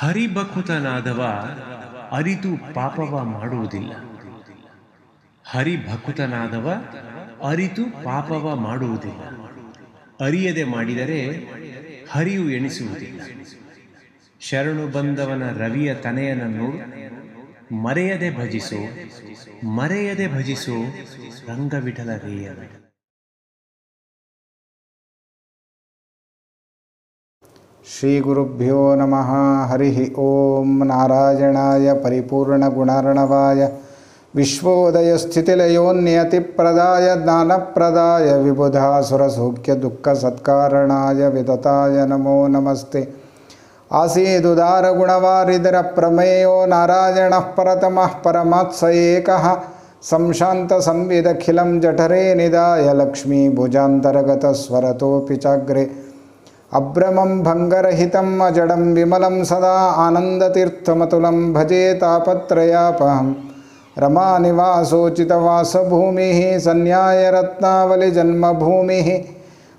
ಹರಿಭಕುತನಾದವ ಅರಿತು ಪಾಪವ ಮಾಡುವುದಿಲ್ಲ. ಹರಿಭಕುತನಾದವ ಅರಿತು ಪಾಪವ ಮಾಡುವುದಿಲ್ಲ. ಅರಿಯದೆ ಮಾಡಿದರೆ ಹರಿಯು ಎಣಿಸುವುದಿಲ್ಲ. ಶರಣು ಬಂದವನ ರವಿಯ ತನೆಯನನ್ನು ಮರೆಯದೆ ಭಜಿಸೋ, ಮರೆಯದೆ ಭಜಿಸೋ ರಂಗವಿಠಲ ರೇಯ. ಶ್ರೀ ಗುರುಭ್ಯೋ ನಮಃ. ಹರಿ ಓಂ. ನಾರಾಯಣಾಯ ಪರಿಪೂರ್ಣಗುಣಾರ್ಣವಾಯ ವಿಶ್ವೋದಯಸ್ಥಿತಿಲಯೋನ್ನಿಯತಿಪ್ರದಾಯ ಜ್ಞಾನಪ್ರದಾಯ ವಿಬುಧಾಸುರಸೌಖ್ಯ ದುಃಖ ಸತ್ಕಾರಣಾಯ ವಿತತಾಯ ನಮೋ ನಮಸ್ತೆ. ಆಸೀದುದಾರಗುಣವಾರಿಧರ ಪ್ರಮೇಯೋ ನಾರಾಯಣಃ ಪರತಮಃ ಪರಮಾತ್ಸ ಏಕಃ ಸಂಶಾಂತ ಸಂವಿದಖಿಲಂ ಜಠರೇ ನಿಧಾಯ ಲಕ್ಷ್ಮೀ ಭುಜಾಂತರ್ಗತ ಸ್ವರತೋಪಿ ಚಾಗ್ರೆ ಅಭ್ರಮಂ ಭಂಗರಹಿತಂ ಅಜಡಂ ವಿಮಲಂ ಸದಾ ಆನಂದತೀರ್ಥಮತುಲಂ ಭಜೆ ತಾಪತ್ರಯಾಪಹಂ. ರಮಾನಿವಾಸೋಚಿತವಾಸಭೂಮಿ ಸನ್ಯಾಯ ರತ್ನಾವಲಿ ಜನ್ಮಭೂಮಿ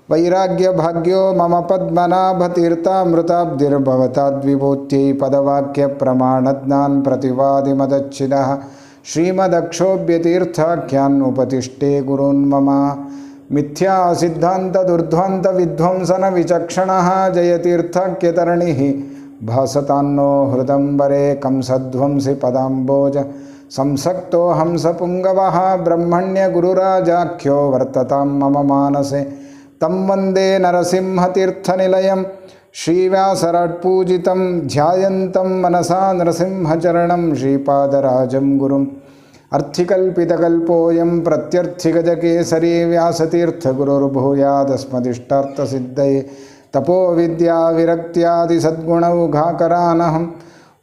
ವೈರಾಗ್ಯಭಾಗ್ಯೋ ಮಮ ಪದ್ಮನಾಭತೀರ್ಥಾಮೃತಾಬ್ಧಿರ್ಭವತಾದ್ವಿಭೂತ್ಯೈ ಪದವಾಕ್ಯ ಪ್ರಮಾಣಜ್ಞಾನ್ ಪ್ರತಿವಾದಿಮದಚ್ಛಿದಃ ಶ್ರೀಮದಕ್ಷೋಭ್ಯತೀರ್ಥಾಖ್ಯಾನ್ ಉಪತಿಷ್ಠೆ ಗುರುನ್ ಮಮ. ಮಿಥ್ಯಾ ಸಿದ್ಧಾಂತ ದುರ್ಧ್ವಂತ ವಿಧ್ವಂಸನ ವಿಚಕ್ಷಣಃ ಜಯತೀರ್ಥಾಖ್ಯತರಣಿ ಭಾಸತಾನ್ನೋ ಹೃದಂಬರೆ ಕಂಸಧ್ವಂಸಿ ಪದಾಂಬೋಜ ಸಂಸಕ್ತೋ ಹಂಸಪುಂಗವಃ ಬ್ರಹ್ಮಣ್ಯ ಗುರುರಾಜಾಖ್ಯೋ ವರ್ತತಾಂ ಮಮ ಮಾನಸೆ. ತಂ ವಂದೇ ನರಸಿಂಹತೀರ್ಥನಿಲಯಂ ಶ್ರೀವ್ಯಾಸರಾಟ್ಪೂಜಿತಂ ಧ್ಯಾಯಂತಂ ಮನಸಾ ನರಸಿಂಹಚರಣಂ ಶ್ರೀಪಾದರಾಜಂ ಗುರುಂ. ಅರ್ಥಿಕಲ್ಪಿತಕಲ್ಪೋಯಂ ಪ್ರತ್ಯರ್ಥಿಗಜಕೇಸರಿ ವ್ಯಾಸತೀರ್ಥಗುರುರ್ಭೂಯಾದಸ್ಮದಿಷ್ಟಾರ್ಥಸಿದ್ಧಯೇ. ತಪೋವಿದ್ಯಾವಿರಕ್ತ್ಯಾದಿಸದ್ಗುಣೌಘಾಕರಾನಹಂ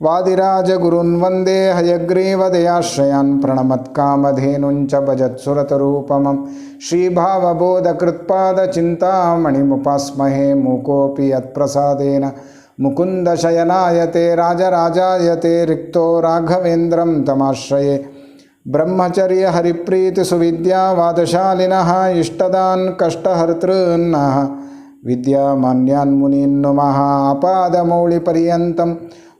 ವಾದಿರಾಜಗುರುನ್ ವಂದೇ ಹಯಗ್ರೀವದಯಾಶ್ರಯಾನ್ ಪ್ರಣಮತ್ಕಾಮಧೇನುಂಚ ಭಜತ್ಸುರತರೂಪಮಂ. ಶ್ರೀಭಾವಬೋಧಕೃತ್ಪಾದಚಿಂತಾಮಣಿಮುಪಾಸ್ಮಹೇ ಮೂಕೋಪಿ ಯತ್ಪ್ರಸಾದೇನ ಮುಕುಂದಶಯನಾಯತೆ ರಾಜರಾಜಾಯತೆ ರಿಕ್ತೋ ರಾಘವೇಂದ್ರಂ ತಮಾಶ್ರಯೇ. ಬ್ರಹ್ಮಚರ್ಯ ಹರಿಪ್ರೀತಿ ಸುವಿದ್ಯಾವಾದಶಾಲಿನಃ ಇಷ್ಟದಾನ್ ಕಷ್ಟಹರ್ತೃನ್ನಃ ವಿದ್ಯಾಮಾನ್ಯಾನ್ ಮುನೀನ್ ನುಮಃ. ಆಪಾದಮೌಳಿಪರ್ಯಂತಂ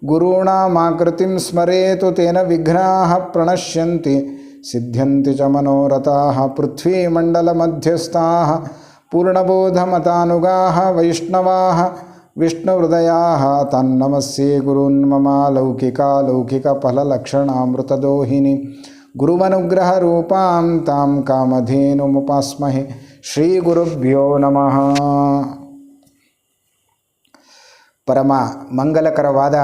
ಗುರುಣಾಮಾಕೃತಿಂ ಸ್ಮರೇತು ತೇನ ವಿಘ್ನಾಃ ಪ್ರಣಶ್ಯಂತಿ ಸಿದ್ಧ್ಯಂತಿ ಚ ಮನೋರಥಾಃ. ಪೃಥ್ವೀಮಂಡಲಮಧ್ಯಸ್ಥಾಃ ಪೂರ್ಣಬೋಧಮತಾನುಗಾಃ ವೈಷ್ಣವಾಃ ವಿಷ್ಣುಹೃದಯಾಃ ತನ್ನಮಸ್ಯೆ ಗುರುನ್ ಮಮ. ಲೌಕಿಕಫಲಲಕ್ಷಣಾಮೃತದೋಹಿನಿ ಗುರುವನುಗ್ರಹ ರೂಪಾಂ ತಾಂ ಕಾಮಧೇನುಮುಪಾಸ್ಮಹೆ. ಶ್ರೀ ಗುರುಭ್ಯೋ ನಮಃ. ಪರಮ ಮಂಗಲಕರವಾದ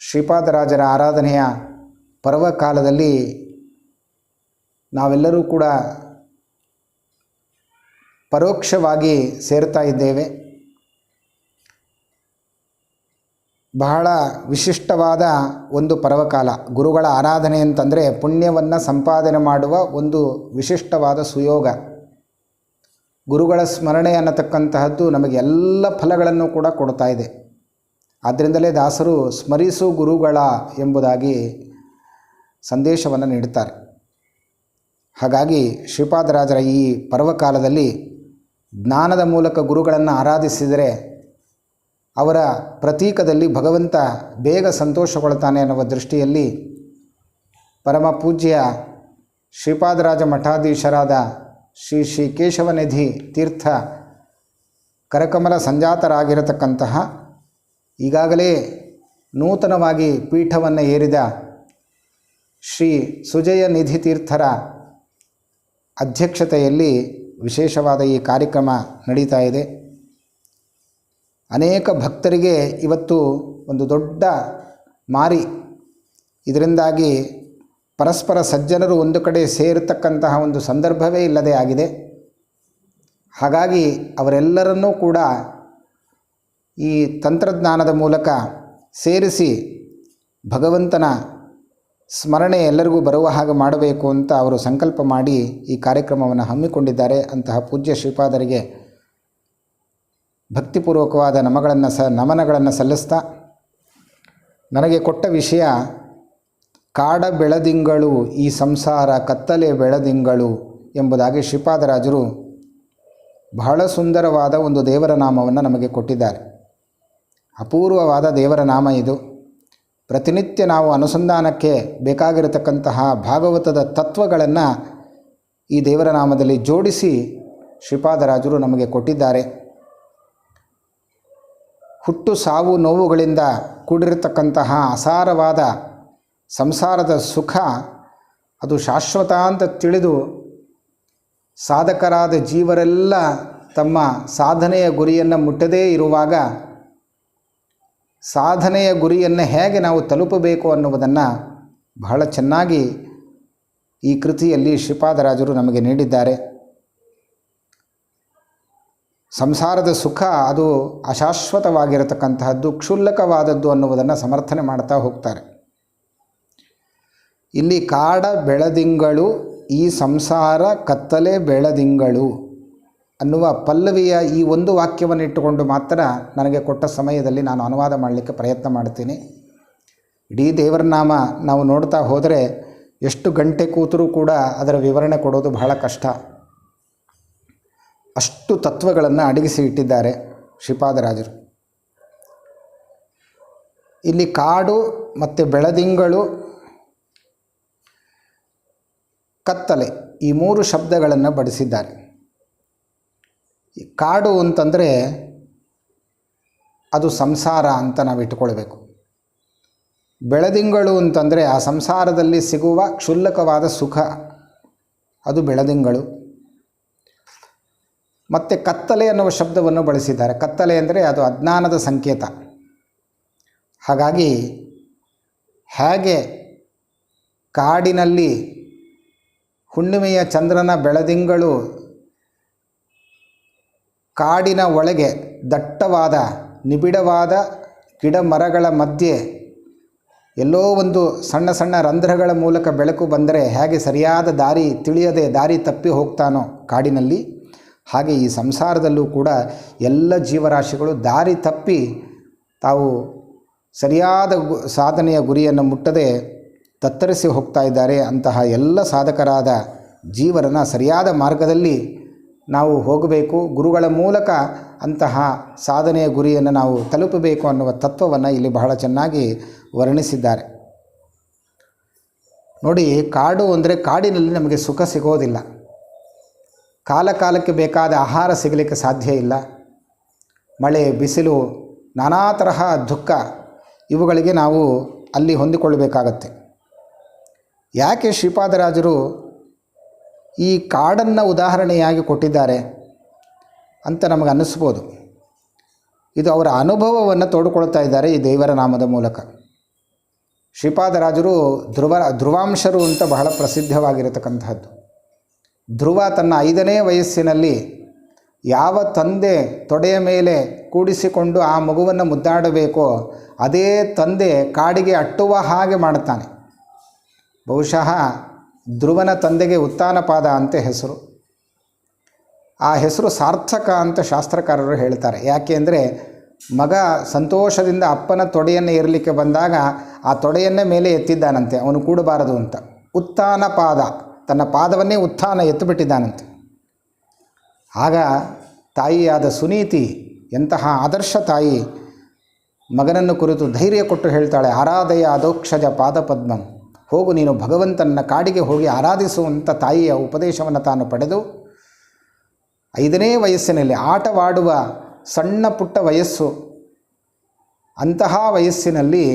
ಶ್ರೀಪಾದರಾಜರ ಆರಾಧನೆಯ ಪರ್ವಕಾಲದಲ್ಲಿ ನಾವೆಲ್ಲರೂ ಕೂಡ ಪರೋಕ್ಷವಾಗಿ ಸೇರ್ತಾ ಇದ್ದೇವೆ. ಬಹಳ ವಿಶಿಷ್ಟವಾದ ಒಂದು ಪರ್ವಕಾಲ. ಗುರುಗಳ ಆರಾಧನೆ ಅಂತಂದರೆ ಪುಣ್ಯವನ್ನು ಸಂಪಾದನೆ ಮಾಡುವ ಒಂದು ವಿಶಿಷ್ಟವಾದ ಸುಯೋಗ. ಗುರುಗಳ ಸ್ಮರಣೆ ಅನ್ನತಕ್ಕಂತಹದ್ದು ನಮಗೆ ಎಲ್ಲ ಫಲಗಳನ್ನು ಕೂಡ ಕೊಡ್ತಾ ಇದೆ. ಆದ್ದರಿಂದಲೇ ದಾಸರು ಸ್ಮರಿಸು ಗುರುಗಳ ಎಂಬುದಾಗಿ ಸಂದೇಶವನ್ನು ನೀಡುತ್ತಾರೆ. ಹಾಗಾಗಿ ಶ್ರೀಪಾದರಾಜರ ಈ ಪರ್ವಕಾಲದಲ್ಲಿ ಜ್ಞಾನದ ಮೂಲಕ ಗುರುಗಳನ್ನು ಆರಾಧಿಸಿದರೆ ಅವರ ಪ್ರತೀಕದಲ್ಲಿ ಭಗವಂತ ಬೇಗ ಸಂತೋಷಗೊಳ್ತಾನೆ ಅನ್ನುವ ದೃಷ್ಟಿಯಲ್ಲಿ ಪರಮ ಪೂಜ್ಯ ಶ್ರೀಪಾದರಾಜ ಮಠಾಧೀಶರಾದ ಶ್ರೀ ಶ್ರೀ ಕೇಶವನಿಧಿ ತೀರ್ಥ ಕರಕಮಲ ಸಂಜಾತರಾಗಿರತಕ್ಕಂತಹ ಈಗಾಗಲೇ ನೂತನವಾಗಿ ಪೀಠವನ್ನು ಏರಿದ ಶ್ರೀ ಸುಜಯ ನಿಧಿ ತೀರ್ಥರ ಅಧ್ಯಕ್ಷತೆಯಲ್ಲಿ ವಿಶೇಷವಾದ ಈ ಕಾರ್ಯಕ್ರಮ ನಡೀತಾ ಇದೆ. ಅನೇಕ ಭಕ್ತರಿಗೆ ಇವತ್ತು ಒಂದು ದೊಡ್ಡ ಮಾರಿ. ಇದರಿಂದಾಗಿ ಪರಸ್ಪರ ಸಜ್ಜನರು ಒಂದು ಕಡೆ ಸೇರತಕ್ಕಂತಹ ಒಂದು ಸಂದರ್ಭವೇ ಇಲ್ಲದೆ ಆಗಿದೆ. ಹಾಗಾಗಿ ಅವರೆಲ್ಲರನ್ನೂ ಕೂಡ ಈ ತಂತ್ರಜ್ಞಾನದ ಮೂಲಕ ಸೇರಿಸಿ ಭಗವಂತನ ಸ್ಮರಣೆ ಎಲ್ಲರಿಗೂ ಬರುವ ಹಾಗೆ ಮಾಡಬೇಕು ಅಂತ ಅವರು ಸಂಕಲ್ಪ ಮಾಡಿ ಈ ಕಾರ್ಯಕ್ರಮವನ್ನು ಹಮ್ಮಿಕೊಂಡಿದ್ದಾರೆ. ಅಂತಹ ಪೂಜ್ಯ ಶ್ರೀಪಾದರಿಗೆ ಭಕ್ತಿಪೂರ್ವಕವಾದ ನಮನಗಳನ್ನು ಸಲ್ಲಿಸ್ತಾ, ನನಗೆ ಕೊಟ್ಟ ವಿಷಯ ಕಾಡ ಬೆಳದಿಂಗಳು ಈ ಸಂಸಾರ ಕತ್ತಲೆ ಬೆಳದಿಂಗಳು ಎಂಬುದಾಗಿ ಶ್ರೀಪಾದರಾಜರು ಬಹಳ ಸುಂದರವಾದ ಒಂದು ದೇವರ ನಾಮವನ್ನು ನಮಗೆ ಕೊಟ್ಟಿದ್ದಾರೆ. ಅಪೂರ್ವವಾದ ದೇವರ ನಾಮ ಇದು. ಪ್ರತಿನಿತ್ಯ ನಾವು ಅನುಸಂಧಾನಕ್ಕೆ ಬೇಕಾಗಿರತಕ್ಕಂತಹ ಭಾಗವತದ ತತ್ವಗಳನ್ನು ಈ ದೇವರ ನಾಮದಲ್ಲಿ ಜೋಡಿಸಿ ಶ್ರೀಪಾದರಾಜರು ನಮಗೆ ಕೊಟ್ಟಿದ್ದಾರೆ. ಹುಟ್ಟು ಸಾವು ನೋವುಗಳಿಂದ ಕೂಡಿರತಕ್ಕಂತಹ ಅಸಾರವಾದ ಸಂಸಾರದ ಸುಖ ಅದು ಶಾಶ್ವತ ಅಂತ ತಿಳಿದು ಸಾಧಕರಾದ ಜೀವರೆಲ್ಲ ತಮ್ಮ ಸಾಧನೆಯ ಗುರಿಯನ್ನು ಮುಟ್ಟದೇ ಇರುವಾಗ ಸಾಧನೆಯ ಗುರಿಯನ್ನು ಹೇಗೆ ನಾವು ತಲುಪಬೇಕು ಅನ್ನುವುದನ್ನು ಬಹಳ ಚೆನ್ನಾಗಿ ಈ ಕೃತಿಯಲ್ಲಿ ಶ್ರೀಪಾದರಾಜರು ನಮಗೆ ನೀಡಿದ್ದಾರೆ. ಸಂಸಾರದ ಸುಖ ಅದು ಅಶಾಶ್ವತವಾಗಿರತಕ್ಕಂತಹದ್ದು, ಕ್ಷುಲ್ಲಕವಾದದ್ದು ಅನ್ನುವುದನ್ನು ಸಮರ್ಥನೆ ಮಾಡ್ತಾ ಹೋಗ್ತಾರೆ. ಇಲ್ಲಿ ಕಾಡ ಬೆಳದಿಂಗಳು ಈ ಸಂಸಾರ ಕತ್ತಲೆ ಬೆಳದಿಂಗಳು ಅನ್ನುವ ಪಲ್ಲವಿಯ ಈ ಒಂದು ವಾಕ್ಯವನ್ನು ಇಟ್ಟುಕೊಂಡು ಮಾತ್ರ ನನಗೆ ಕೊಟ್ಟ ಸಮಯದಲ್ಲಿ ನಾನು ಅನುವಾದ ಮಾಡಲಿಕ್ಕೆ ಪ್ರಯತ್ನ ಮಾಡ್ತೀನಿ. ಇಡೀ ದೇವರ ನಾಮ ನಾವು ನೋಡ್ತಾ ಹೋದರೆ ಎಷ್ಟು ಗಂಟೆ ಕೂತರೂ ಕೂಡ ಅದರ ವಿವರಣೆ ಕೊಡೋದು ಬಹಳ ಕಷ್ಟ. ಅಷ್ಟು ತತ್ವಗಳನ್ನು ಅಡಗಿಸಿ ಇಟ್ಟಿದ್ದಾರೆ ಶ್ರೀಪಾದರಾಜರು. ಇಲ್ಲಿ ಕಾಡು ಮತ್ತು ಬೆಳದಿಂಗಳು, ಕತ್ತಲೆ ಈ ಮೂರು ಶಬ್ದಗಳನ್ನು ಬಳಸಿದ್ದಾರೆ. ಕಾಡು ಅಂತಂದರೆ ಅದು ಸಂಸಾರ ಅಂತ ನಾವು ಇಟ್ಕೊಳ್ಬೇಕು. ಬೆಳದಿಂಗಳು ಅಂತಂದರೆ ಆ ಸಂಸಾರದಲ್ಲಿ ಸಿಗುವ ಕ್ಷುಲ್ಲಕವಾದ ಸುಖ, ಅದು ಬೆಳದಿಂಗಳು. ಮತ್ತು ಕತ್ತಲೆ ಅನ್ನುವ ಶಬ್ದವನ್ನು ಬಳಸಿದ್ದಾರೆ. ಕತ್ತಲೆ ಅಂದರೆ ಅದು ಅಜ್ಞಾನದ ಸಂಕೇತ. ಹಾಗಾಗಿ ಹೇಗೆ ಕಾಡಿನಲ್ಲಿ ಹುಣ್ಣಿಮೆಯ ಚಂದ್ರನ ಬೆಳದಿಂಗಳು ಕಾಡಿನ ಒಳಗೆ ದಟ್ಟವಾದ ನಿಬಿಡವಾದ ಗಿಡ ಮರಗಳ ಮಧ್ಯೆ ಎಲ್ಲೋ ಒಂದು ಸಣ್ಣ ಸಣ್ಣ ರಂಧ್ರಗಳ ಮೂಲಕ ಬೆಳಕು ಬಂದರೆ ಹೇಗೆ ಸರಿಯಾದ ದಾರಿ ತಿಳಿಯದೆ ದಾರಿ ತಪ್ಪಿ ಹೋಗ್ತಾನೋ ಕಾಡಿನಲ್ಲಿ, ಹಾಗೆ ಈ ಸಂಸಾರದಲ್ಲೂ ಕೂಡ ಎಲ್ಲ ಜೀವರಾಶಿಗಳು ದಾರಿ ತಪ್ಪಿ ತಾವು ಸರಿಯಾದ ಸಾಧನೆಯ ಗುರಿಯನ್ನು ಮುಟ್ಟದೆ ತತ್ತರಿಸಿ ಹೋಗ್ತಾ ಇದ್ದಾರೆ. ಅಂತಹ ಎಲ್ಲ ಸಾಧಕರಾದ ಜೀವರನ್ನು ಸರಿಯಾದ ಮಾರ್ಗದಲ್ಲಿ ನಾವು ಹೋಗಬೇಕು, ಗುರುಗಳ ಮೂಲಕ ಅಂತಹ ಸಾಧನೆಯ ಗುರಿಯನ್ನು ನಾವು ತಲುಪಬೇಕು ಅನ್ನುವ ತತ್ವವನ್ನು ಇಲ್ಲಿ ಬಹಳ ಚೆನ್ನಾಗಿ ವರ್ಣಿಸಿದ್ದಾರೆ. ನೋಡಿ, ಕಾಡು ಅಂದರೆ ಕಾಡಿನಲ್ಲಿ ನಮಗೆ ಸುಖ ಸಿಗೋದಿಲ್ಲ. ಕಾಲ ಕಾಲಕ್ಕೆ ಬೇಕಾದ ಆಹಾರ ಸಿಗಲಿಕ್ಕೆ ಸಾಧ್ಯ ಇಲ್ಲ. ಮಳೆ, ಬಿಸಿಲು, ನಾನಾ ತರಹ ದುಃಖ ಇವುಗಳಿಗೆ ನಾವು ಅಲ್ಲಿ ಹೊಂದಿಕೊಳ್ಳಬೇಕಾಗತ್ತೆ. ಯಾಕೆ ಶ್ರೀಪಾದರಾಜರು ಈ ಕಾಡನ್ನು ಉದಾಹರಣೆಯಾಗಿ ಕೊಟ್ಟಿದ್ದಾರೆ ಅಂತ ನಮಗೆ ಅನ್ನಿಸ್ಬೋದು. ಇದು ಅವರ ಅನುಭವವನ್ನು ತೋಡಿಕೊಳ್ತಾ ಇದ್ದಾರೆ ಈ ದೇವರ ನಾಮದ ಮೂಲಕ. ಶ್ರೀಪಾದರಾಜರು ಧ್ರುವಾಂಶರು ಅಂತ ಬಹಳ ಪ್ರಸಿದ್ಧವಾಗಿರತಕ್ಕಂತಹದ್ದು. ಧ್ರುವ ತನ್ನ 5ನೇ ವಯಸ್ಸಿನಲ್ಲಿ ಯಾವ ತಂದೆ ತೊಡೆಯ ಮೇಲೆ ಕೂಡಿಸಿಕೊಂಡು ಆ ಮಗುವನ್ನು ಮುದ್ದಾಡಬೇಕೋ ಅದೇ ತಂದೆ ಕಾಡಿಗೆ ಅಟ್ಟುವ ಹಾಗೆ ಮಾಡುತ್ತಾನೆ. ಬಹುಶಃ ಧ್ರುವನ ತಂದೆಗೆ ಉತ್ತಾನಪಾದ ಅಂತ ಹೆಸರು. ಆ ಹೆಸರು ಸಾರ್ಥಕ ಅಂತ ಶಾಸ್ತ್ರಕಾರರು ಹೇಳ್ತಾರೆ. ಯಾಕೆ ಅಂದರೆ ಮಗ ಸಂತೋಷದಿಂದ ಅಪ್ಪನ ತೊಡೆಯನ್ನು ಏರಲಿಕ್ಕೆ ಬಂದಾಗ ಆ ತೊಡೆಯನ್ನೇ ಮೇಲೆ ಎತ್ತಿದ್ದಾನಂತೆ, ಅವನು ಕೂಡಬಾರದು ಅಂತ. ಉತ್ತಾನಪಾದ, ತನ್ನ ಪಾದವನ್ನೇ ಉತ್ಥಾನ ಎತ್ತಿಬಿಟ್ಟಿದ್ದಾನಂತೆ. ಆಗ ತಾಯಿಯಾದ ಸುನೀತಿ ಎಂತಹ ಆದರ್ಶ ತಾಯಿ, ಮಗನನ್ನು ಕುರಿತು ಧೈರ್ಯ ಕೊಟ್ಟು ಹೇಳ್ತಾಳೆ, ಆರಾಧಯ ಅದೋಕ್ಷಜ ಪಾದಪದ್ಮಂ, ಹೋಗು ನೀನು ಭಗವಂತನ ಕಾಡಿಗೆ ಹೋಗಿ ಆರಾಧಿಸುವಂಥ ತಾಯಿಯ ಉಪದೇಶವನ್ನು ತಾನು ಪಡೆದು 5ನೇ ವಯಸ್ಸಿನಲ್ಲಿ ಆಟವಾಡುವ ಸಣ್ಣ ಪುಟ್ಟ ವಯಸ್ಸು, ಅಂತಹ ವಯಸ್ಸಿನಲ್ಲಿ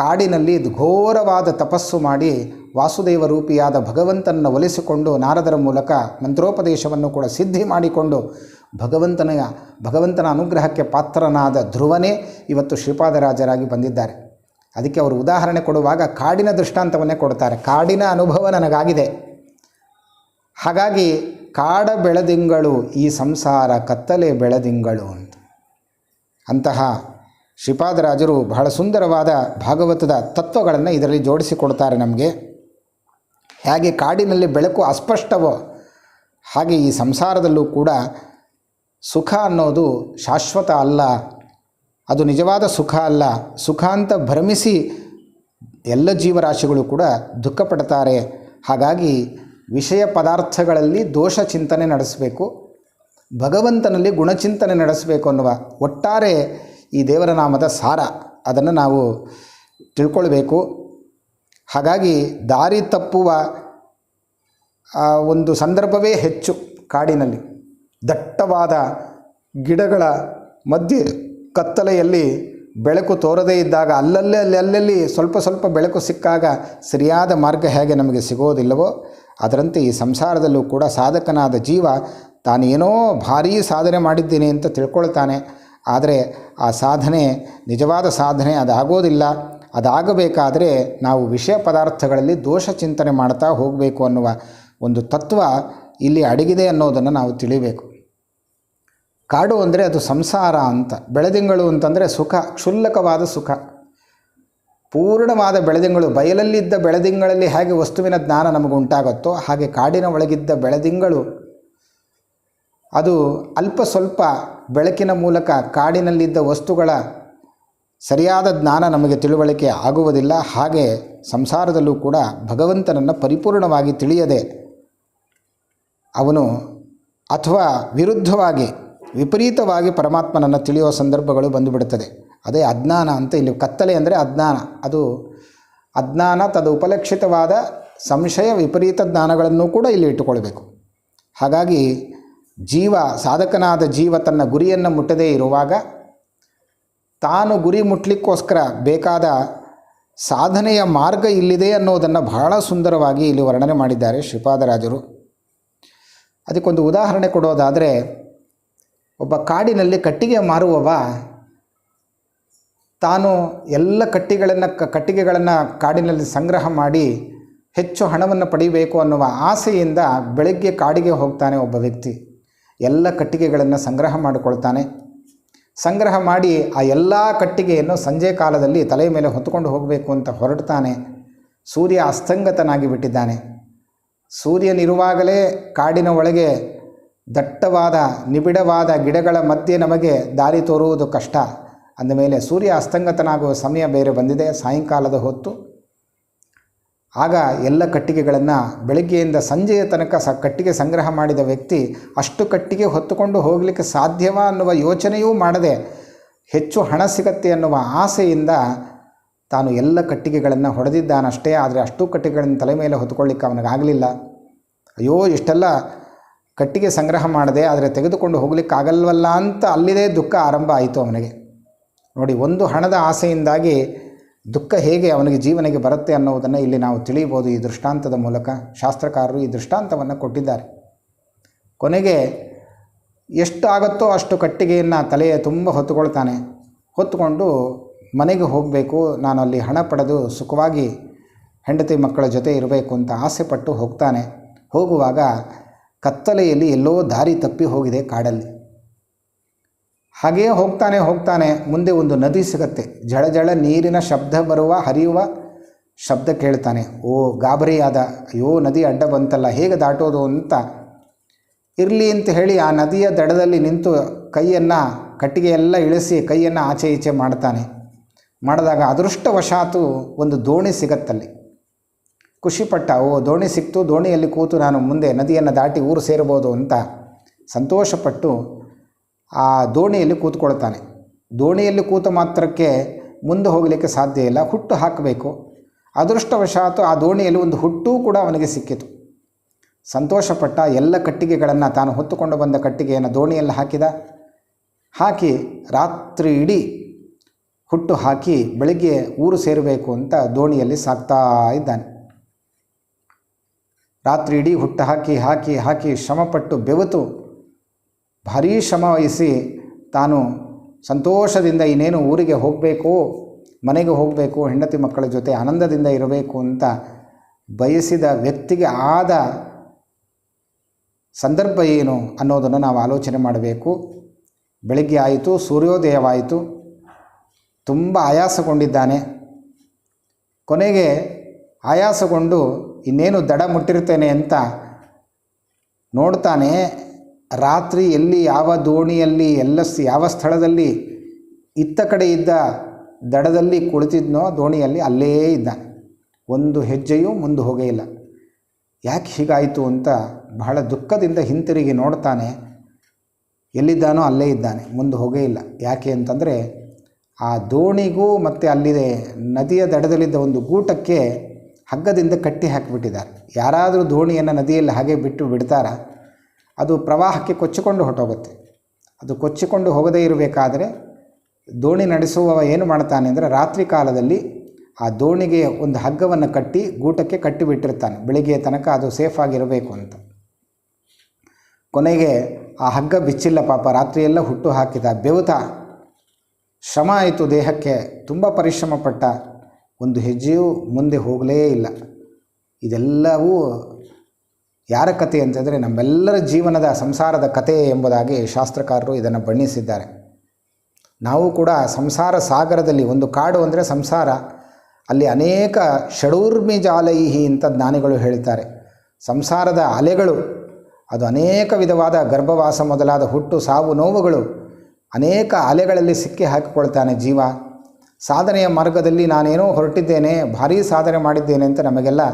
ಕಾಡಿನಲ್ಲಿ ಘೋರವಾದ ತಪಸ್ಸು ಮಾಡಿ ವಾಸುದೇವ ರೂಪಿಯಾದ ಭಗವಂತನನ್ನು ಒಲಿಸಿಕೊಂಡು ನಾರದರ ಮೂಲಕ ಮಂತ್ರೋಪದೇಶವನ್ನು ಕೂಡ ಸಿದ್ಧಿ ಮಾಡಿಕೊಂಡು ಭಗವಂತನ ಅನುಗ್ರಹಕ್ಕೆ ಪಾತ್ರನಾದ ಧ್ರುವನೇ ಇವತ್ತು ಶ್ರೀಪಾದರಾಜರಾಗಿ ಬಂದಿದ್ದಾರೆ. ಅದಕ್ಕೆ ಅವರು ಉದಾಹರಣೆ ಕೊಡುವಾಗ ಕಾಡಿನ ದೃಷ್ಟಾಂತವನ್ನೇ ಕೊಡ್ತಾರೆ. ಕಾಡಿನ ಅನುಭವ ನನಗಾಗಿದೆ, ಹಾಗಾಗಿ ಕಾಡ ಬೆಳದಿಂಗಳು ಈ ಸಂಸಾರ ಕತ್ತಲೆ ಬೆಳದಿಂಗಳು ಅಂತ. ಅಂತಹ ಶ್ರೀಪಾದರಾಜರು ಬಹಳ ಸುಂದರವಾದ ಭಾಗವತದ ತತ್ವಗಳನ್ನು ಇದರಲ್ಲಿ ಜೋಡಿಸಿಕೊಡ್ತಾರೆ ನಮಗೆ. ಹೇಗೆ ಕಾಡಿನಲ್ಲಿ ಬೆಳಕು ಅಸ್ಪಷ್ಟವೋ ಹಾಗೆ ಈ ಸಂಸಾರದಲ್ಲೂ ಕೂಡ ಸುಖ ಅನ್ನೋದು ಶಾಶ್ವತ ಅಲ್ಲ, ಅದು ನಿಜವಾದ ಸುಖ ಅಲ್ಲ. ಸುಖ ಅಂತ ಭ್ರಮಿಸಿ ಎಲ್ಲ ಜೀವರಾಶಿಗಳು ಕೂಡ ದುಃಖ ಪಡ್ತಾರೆ. ಹಾಗಾಗಿ ವಿಷಯ ಪದಾರ್ಥಗಳಲ್ಲಿ ದೋಷ ಚಿಂತನೆ ನಡೆಸಬೇಕು, ಭಗವಂತನಲ್ಲಿ ಗುಣಚಿಂತನೆ ನಡೆಸಬೇಕು ಅನ್ನುವ ಒಟ್ಟಾರೆ ಈ ದೇವರ ನಾಮದ ಸಾರ, ಅದನ್ನು ನಾವು ತಿಳ್ಕೊಳ್ಬೇಕು. ಹಾಗಾಗಿ ದಾರಿ ತಪ್ಪುವ ಒಂದು ಸಂದರ್ಭವೇ ಹೆಚ್ಚು. ಕಾಡಿನಲ್ಲಿ ದಟ್ಟವಾದ ಗಿಡಗಳ ಮಧ್ಯೆ ಕತ್ತಲೆಯಲ್ಲಿ ಬೆಳಕು ತೋರದೇ ಇದ್ದಾಗ ಅಲ್ಲಲ್ಲಿ ಸ್ವಲ್ಪ ಸ್ವಲ್ಪ ಬೆಳಕು ಸಿಕ್ಕಾಗ ಸರಿಯಾದ ಮಾರ್ಗ ಹೇಗೆ ನಮಗೆ ಸಿಗೋದಿಲ್ಲವೋ ಅದರಂತೆ ಈ ಸಂಸಾರದಲ್ಲೂ ಕೂಡ ಸಾಧಕನಾದ ಜೀವ ತಾನೇನೋ ಭಾರೀ ಸಾಧನೆ ಮಾಡಿದ್ದೀನಿ ಅಂತ ತಿಳ್ಕೊಳ್ತಾನೆ. ಆದರೆ ಆ ಸಾಧನೆ ನಿಜವಾದ ಸಾಧನೆ ಅದಾಗೋದಿಲ್ಲ. ಅದಾಗಬೇಕಾದರೆ ನಾವು ವಿಷಯ ಪದಾರ್ಥಗಳಲ್ಲಿ ದೋಷ ಚಿಂತನೆ ಮಾಡ್ತಾ ಹೋಗಬೇಕು ಅನ್ನುವ ಒಂದು ತತ್ವ ಇಲ್ಲಿ ಅಡಗಿದೆ ಅನ್ನೋದನ್ನು ನಾವು ತಿಳಿಬೇಕು. ಕಾಡು ಅಂದರೆ ಅದು ಸಂಸಾರ ಅಂತ. ಬೆಳದಿಂಗಳು ಅಂತಂದರೆ ಸುಖ, ಕ್ಷುಲ್ಲಕವಾದ ಸುಖ. ಪೂರ್ಣವಾದ ಬೆಳದಿಂಗಳು, ಬಯಲಲ್ಲಿದ್ದ ಬೆಳದಿಂಗಳಲ್ಲಿ ಹೇಗೆ ವಸ್ತುವಿನ ಜ್ಞಾನ ನಮಗೆ ಉಂಟಾಗುತ್ತೋ ಹಾಗೆ ಕಾಡಿನ ಒಳಗಿದ್ದ ಬೆಳದಿಂಗಳು ಅದು ಅಲ್ಪ ಸ್ವಲ್ಪ ಬೆಳಕಿನ ಮೂಲಕ ಕಾಡಿನಲ್ಲಿದ್ದ ವಸ್ತುಗಳ ಸರಿಯಾದ ಜ್ಞಾನ ನಮಗೆ ತಿಳುವಳಿಕೆ ಆಗುವುದಿಲ್ಲ. ಹಾಗೆ ಸಂಸಾರದಲ್ಲೂ ಕೂಡ ಭಗವಂತನನ್ನು ಪರಿಪೂರ್ಣವಾಗಿ ತಿಳಿಯದೆ ಅವನು ಅಥವಾ ವಿರುದ್ಧವಾಗಿ ವಿಪರೀತವಾಗಿ ಪರಮಾತ್ಮನನ್ನು ತಿಳಿಯುವ ಸಂದರ್ಭಗಳು ಬಂದುಬಿಡುತ್ತದೆ. ಅದೇ ಅಜ್ಞಾನ ಅಂತ. ಇಲ್ಲಿ ಕತ್ತಲೆ ಅಂದರೆ ಅಜ್ಞಾನ. ಅದು ಅಜ್ಞಾನ ತದು ಉಪಲಕ್ಷಿತವಾದ ಸಂಶಯ ವಿಪರೀತ ಜ್ಞಾನಗಳನ್ನು ಕೂಡ ಇಲ್ಲಿ ಇಟ್ಟುಕೊಳ್ಬೇಕು. ಹಾಗಾಗಿ ಜೀವ, ಸಾಧಕನಾದ ಜೀವ ತನ್ನ ಗುರಿಯನ್ನು ಮುಟ್ಟದೇ ಇರುವಾಗ ತಾನು ಗುರಿ ಮುಟ್ಟಲಿಕ್ಕೋಸ್ಕರ ಬೇಕಾದ ಸಾಧನೆಯ ಮಾರ್ಗ ಇಲ್ಲಿದೆ ಅನ್ನೋದನ್ನು ಬಹಳ ಸುಂದರವಾಗಿ ಇಲ್ಲಿ ವರ್ಣನೆ ಮಾಡಿದ್ದಾರೆ ಶ್ರೀಪಾದರಾಜರು. ಅದಕ್ಕೊಂದು ಉದಾಹರಣೆ ಕೊಡೋದಾದರೆ, ಒಬ್ಬ ಕಾಡಿನಲ್ಲಿ ಕಟ್ಟಿಗೆ ಮಾರುವವ ತಾನು ಎಲ್ಲ ಕಟ್ಟಿಗೆಗಳನ್ನು ಕಾಡಿನಲ್ಲಿ ಸಂಗ್ರಹ ಮಾಡಿ ಹೆಚ್ಚು ಹಣವನ್ನು ಪಡೆಯಬೇಕು ಅನ್ನುವ ಆಸೆಯಿಂದ ಬೆಳಗ್ಗೆ ಕಾಡಿಗೆ ಹೋಗ್ತಾನೆ ಒಬ್ಬ ವ್ಯಕ್ತಿ. ಎಲ್ಲ ಕಟ್ಟಿಗೆಗಳನ್ನು ಸಂಗ್ರಹ ಮಾಡಿಕೊಳ್ತಾನೆ. ಸಂಗ್ರಹ ಮಾಡಿ ಆ ಎಲ್ಲ ಕಟ್ಟಿಗೆಯನ್ನು ಸಂಜೆ ಕಾಲದಲ್ಲಿ ತಲೆಯ ಮೇಲೆ ಹೊತ್ತುಕೊಂಡು ಹೋಗಬೇಕು ಅಂತ ಹೊರಡ್ತಾನೆ. ಸೂರ್ಯ ಅಸ್ತಂಗತನಾಗಿ ಬಿಟ್ಟಿದ್ದಾನೆ. ಸೂರ್ಯನಿರುವಾಗಲೇ ಕಾಡಿನ ಒಳಗೆ ದಟ್ಟವಾದ ನಿಬಿಡವಾದ ಗಿಡಗಳ ಮಧ್ಯೆ ನಮಗೆ ದಾರಿ ತೋರುವುದು ಕಷ್ಟ. ಅಂದಮೇಲೆ ಸೂರ್ಯ ಅಸ್ತಂಗತನಾಗುವ ಸಮಯ ಬೇರೆ ಬಂದಿದೆ, ಸಾಯಂಕಾಲದ ಹೊತ್ತು. ಆಗ ಎಲ್ಲ ಕಟ್ಟಿಗೆಗಳನ್ನು ಬೆಳಗ್ಗೆಯಿಂದ ಸಂಜೆಯ ತನಕ ಕಟ್ಟಿಗೆ ಸಂಗ್ರಹ ಮಾಡಿದ ವ್ಯಕ್ತಿ ಅಷ್ಟು ಕಟ್ಟಿಗೆ ಹೊತ್ತುಕೊಂಡು ಹೋಗಲಿಕ್ಕೆ ಸಾಧ್ಯವ ಅನ್ನುವ ಯೋಚನೆಯೂ ಮಾಡದೆ ಹೆಚ್ಚು ಹಣ ಸಿಗತ್ತೆ ಅನ್ನುವ ಆಸೆಯಿಂದ ತಾನು ಎಲ್ಲ ಕಟ್ಟಿಗೆಗಳನ್ನು ಹೊಡೆದಿದ್ದಾನಷ್ಟೇ. ಆದರೆ ಅಷ್ಟು ಕಟ್ಟಿಗೆಗಳನ್ನು ತಲೆ ಮೇಲೆ ಹೊತ್ತುಕೊಳ್ಳಿಕ್ಕೆ ಅವನಿಗಾಗಲಿಲ್ಲ. ಅಯ್ಯೋ, ಇಷ್ಟೆಲ್ಲ ಕಟ್ಟಿಗೆ ಸಂಗ್ರಹ ಮಾಡಿದೆ, ಆದರೆ ತೆಗೆದುಕೊಂಡು ಹೋಗಲಿಕ್ಕಾಗಲ್ವಲ್ಲ ಅಂತ ಅಲ್ಲಿದೇ ದುಃಖ ಆರಂಭ ಆಯಿತು ಅವನಿಗೆ. ನೋಡಿ, ಒಂದು ಹಣದ ಆಸೆಯಿಂದಾಗಿ ದುಃಖ ಹೇಗೆ ಅವನಿಗೆ ಜೀವನಿಗೆ ಬರುತ್ತೆ ಅನ್ನೋದನ್ನು ಇಲ್ಲಿ ನಾವು ತಿಳಿಯಬಹುದು ಈ ದೃಷ್ಟಾಂತದ ಮೂಲಕ. ಶಾಸ್ತ್ರಕಾರರು ಈ ದೃಷ್ಟಾಂತವನ್ನು ಕೊಟ್ಟಿದ್ದಾರೆ. ಕೊನೆಗೆ ಎಷ್ಟು ಆಗುತ್ತೋ ಅಷ್ಟು ಕಟ್ಟಿಗೆಯನ್ನು ತಲೆಯ ತುಂಬ ಹೊತ್ತುಕೊಳ್ತಾನೆ. ಹೊತ್ತುಕೊಂಡು ಮನೆಗೆ ಹೋಗಬೇಕು, ನಾನು ಅಲ್ಲಿ ಹಣ ಪಡೆದು ಸುಖವಾಗಿ ಹೆಂಡತಿ ಮಕ್ಕಳ ಜೊತೆ ಇರಬೇಕು ಅಂತ ಆಸೆಪಟ್ಟು ಹೋಗ್ತಾನೆ. ಹೋಗುವಾಗ ಕತ್ತಲೆಯಲ್ಲಿ ಎಲ್ಲೋ ದಾರಿ ತಪ್ಪಿ ಹೋಗಿದೆ ಕಾಡಲ್ಲಿ. ಹಾಗೆಯೇ ಹೋಗ್ತಾನೆ ಮುಂದೆ ಒಂದು ನದಿ ಸಿಗತ್ತೆ. ಜಳ ನೀರಿನ ಶಬ್ದ ಬರುವ, ಹರಿಯುವ ಶಬ್ದ ಕೇಳ್ತಾನೆ. ಗಾಬರಿಯಾದ, ಅಯ್ಯೋ ನದಿ ಅಡ್ಡ ಬಂತಲ್ಲ, ಹೇಗೆ ದಾಟೋದು ಅಂತ ಇರಲಿ ಅಂತ ಹೇಳಿ ಆ ನದಿಯ ದಡದಲ್ಲಿ ನಿಂತು ಕೈಯನ್ನು ಕಟ್ಟಿಗೆಯೆಲ್ಲ ಇಳಿಸಿ ಕೈಯನ್ನು ಆಚೆ ಈಚೆ ಮಾಡ್ತಾನೆ. ಮಾಡಿದಾಗ ಅದೃಷ್ಟವಶಾತು ಒಂದು ದೋಣಿ ಸಿಗತ್ತಲ್ಲಿ. ಖುಷಿಪಟ್ಟ, ದೋಣಿ ಸಿಕ್ತು, ದೋಣಿಯಲ್ಲಿ ಕೂತು ನಾನು ಮುಂದೆ ನದಿಯನ್ನು ದಾಟಿ ಊರು ಸೇರ್ಬೋದು ಅಂತ ಸಂತೋಷಪಟ್ಟು ಆ ದೋಣಿಯಲ್ಲಿ ಕೂತ್ಕೊಳ್ತಾನೆ. ದೋಣಿಯಲ್ಲಿ ಕೂತ ಮಾತ್ರಕ್ಕೆ ಮುಂದೆ ಹೋಗಲಿಕ್ಕೆ ಸಾಧ್ಯ ಇಲ್ಲ, ಹುಟ್ಟು ಹಾಕಬೇಕು. ಅದೃಷ್ಟವಶಾತು ಆ ದೋಣಿಯಲ್ಲಿ ಒಂದು ಹುಟ್ಟೂ ಕೂಡ ಅವನಿಗೆ ಸಿಕ್ಕಿತು. ಸಂತೋಷಪಟ್ಟ. ಎಲ್ಲ ಕಟ್ಟಿಗೆಗಳನ್ನು, ತಾನು ಹೊತ್ತುಕೊಂಡು ಬಂದ ಕಟ್ಟಿಗೆಯನ್ನು ದೋಣಿಯಲ್ಲಿ ಹಾಕಿ ರಾತ್ರಿ ಇಡೀ ಹುಟ್ಟು ಹಾಕಿ ಬೆಳಗ್ಗೆ ಊರು ಸೇರಬೇಕು ಅಂತ ದೋಣಿಯಲ್ಲಿ ಸಾಗ್ತಾ ಇದ್ದಾನೆ. ರಾತ್ರಿ ಇಡೀ ಹುಟ್ಟು ಹಾಕಿ ಶ್ರಮಪಟ್ಟು ಬೆವತು ಭಾರೀ ಶ್ರಮ ವಹಿಸಿ ತಾನು ಸಂತೋಷದಿಂದ ಇನ್ನೇನು ಊರಿಗೆ ಹೋಗಬೇಕು, ಮನೆಗೆ ಹೋಗಬೇಕು, ಹೆಂಡತಿ ಮಕ್ಕಳ ಜೊತೆ ಆನಂದದಿಂದ ಇರಬೇಕು ಅಂತ ಬಯಸಿದ ವ್ಯಕ್ತಿಗೆ ಆದ ಸಂದರ್ಭ ಏನು ಅನ್ನೋದನ್ನು ನಾವು ಆಲೋಚನೆ ಮಾಡಬೇಕು. ಬೆಳಗ್ಗೆ ಆಯಿತು, ಸೂರ್ಯೋದಯವಾಯಿತು. ತುಂಬ ಆಯಾಸಗೊಂಡಿದ್ದಾನೆ. ಕೊನೆಗೆ ಆಯಾಸಗೊಂಡು ಇನ್ನೇನು ದಡ ಮುಟ್ಟಿರ್ತೇನೆ ಅಂತ ನೋಡ್ತಾನೆ. ರಾತ್ರಿ ಎಲ್ಲಿ ಯಾವ ದೋಣಿಯಲ್ಲಿ ಯಾವ ಸ್ಥಳದಲ್ಲಿ ಇತ್ತ ಕಡೆ ಇದ್ದ ದಡದಲ್ಲಿ ಕುಳಿತಿದ್ನೋ ದೋಣಿಯಲ್ಲಿ ಅಲ್ಲೇ ಇದ್ದಾನೆ. ಒಂದು ಹೆಜ್ಜೆಯೂ ಮುಂದೆ ಹೋಗೇ ಇಲ್ಲ. ಯಾಕೆ ಹೀಗಾಯಿತು ಅಂತ ಬಹಳ ದುಃಖದಿಂದ ಹಿಂತಿರುಗಿ ನೋಡ್ತಾನೆ. ಎಲ್ಲಿದ್ದಾನೋ ಅಲ್ಲೇ ಇದ್ದಾನೆ, ಮುಂದೆ ಹೋಗೇ ಇಲ್ಲ. ಯಾಕೆ ಅಂತಂದರೆ ಆ ದೋಣಿಗೂ ಮತ್ತು ಅಲ್ಲಿದೆ ನದಿಯ ದಡದಲ್ಲಿದ್ದ ಒಂದು ಗೂಟಕ್ಕೆ ಹಗ್ಗದಿಂದ ಕಟ್ಟಿ ಹಾಕಿಬಿಟ್ಟಿದ್ದಾರೆ. ಯಾರಾದರೂ ದೋಣಿಯನ್ನು ನದಿಯಲ್ಲಿ ಹಾಗೆ ಬಿಡ್ತಾರ, ಅದು ಪ್ರವಾಹಕ್ಕೆ ಕೊಚ್ಚಿಕೊಂಡು ಹೊರಟೋಗುತ್ತೆ. ಅದು ಕೊಚ್ಚಿಕೊಂಡು ಹೋಗದೇ ಇರಬೇಕಾದರೆ ದೋಣಿ ನಡೆಸುವವ ಏನು ಮಾಡ್ತಾನೆ ಅಂದರೆ ರಾತ್ರಿ ಕಾಲದಲ್ಲಿ ಆ ದೋಣಿಗೆ ಒಂದು ಹಗ್ಗವನ್ನು ಕಟ್ಟಿ ಗೂಟಕ್ಕೆ ಕಟ್ಟಿಬಿಟ್ಟಿರ್ತಾನೆ, ಬೆಳಿಗ್ಗೆ ತನಕ ಅದು ಸೇಫಾಗಿರಬೇಕು ಅಂತ. ಕೊನೆಗೆ ಆ ಹಗ್ಗ ಬಿಚ್ಚಿಲ್ಲ ಪಾಪ, ರಾತ್ರಿಯೆಲ್ಲ ಹುಟ್ಟು ಹಾಕಿದ, ಬೆವುತ, ಶ್ರಮ ಆಯಿತು ದೇಹಕ್ಕೆ, ತುಂಬ ಪರಿಶ್ರಮ ಪಟ್ಟ, ಒಂದು ಹೆಜ್ಜೆಯೂ ಮುಂದೆ ಹೋಗಲೇ ಇಲ್ಲ. ಇದೆಲ್ಲವೂ ಯಾರ ಕಥೆ ಅಂತಂದರೆ ನಮ್ಮೆಲ್ಲರ ಜೀವನದ ಸಂಸಾರದ ಕಥೆ ಎಂಬುದಾಗಿ ಶಾಸ್ತ್ರಕಾರರು ಇದನ್ನು ಬಣ್ಣಿಸಿದ್ದಾರೆ. ನಾವು ಕೂಡ ಸಂಸಾರ ಸಾಗರದಲ್ಲಿ, ಒಂದು ಕಾಡು ಅಂದರೆ ಸಂಸಾರ, ಅಲ್ಲಿ ಅನೇಕ ಷಡೂರ್ಮಿ ಜಾಲೈಹಿ ಅಂತ ಜ್ಞಾನಿಗಳು ಹೇಳ್ತಾರೆ. ಸಂಸಾರದ ಅಲೆಗಳು, ಅದು ಅನೇಕ ವಿಧವಾದ ಗರ್ಭವಾಸ ಮೊದಲಾದ ಹುಟ್ಟು ಸಾವು ನೋವುಗಳು, ಅನೇಕ ಅಲೆಗಳಲ್ಲಿ ಸಿಕ್ಕಿ ಹಾಕಿಕೊಳ್ತಾನೆ ಜೀವ. ಸಾಧನೆಯ ಮಾರ್ಗದಲ್ಲಿ ನಾನೇನೋ ಹೊರಟಿದ್ದೇನೆ, ಭಾರೀ ಸಾಧನೆ ಮಾಡಿದ್ದೇನೆ ಅಂತ ನಮಗೆಲ್ಲ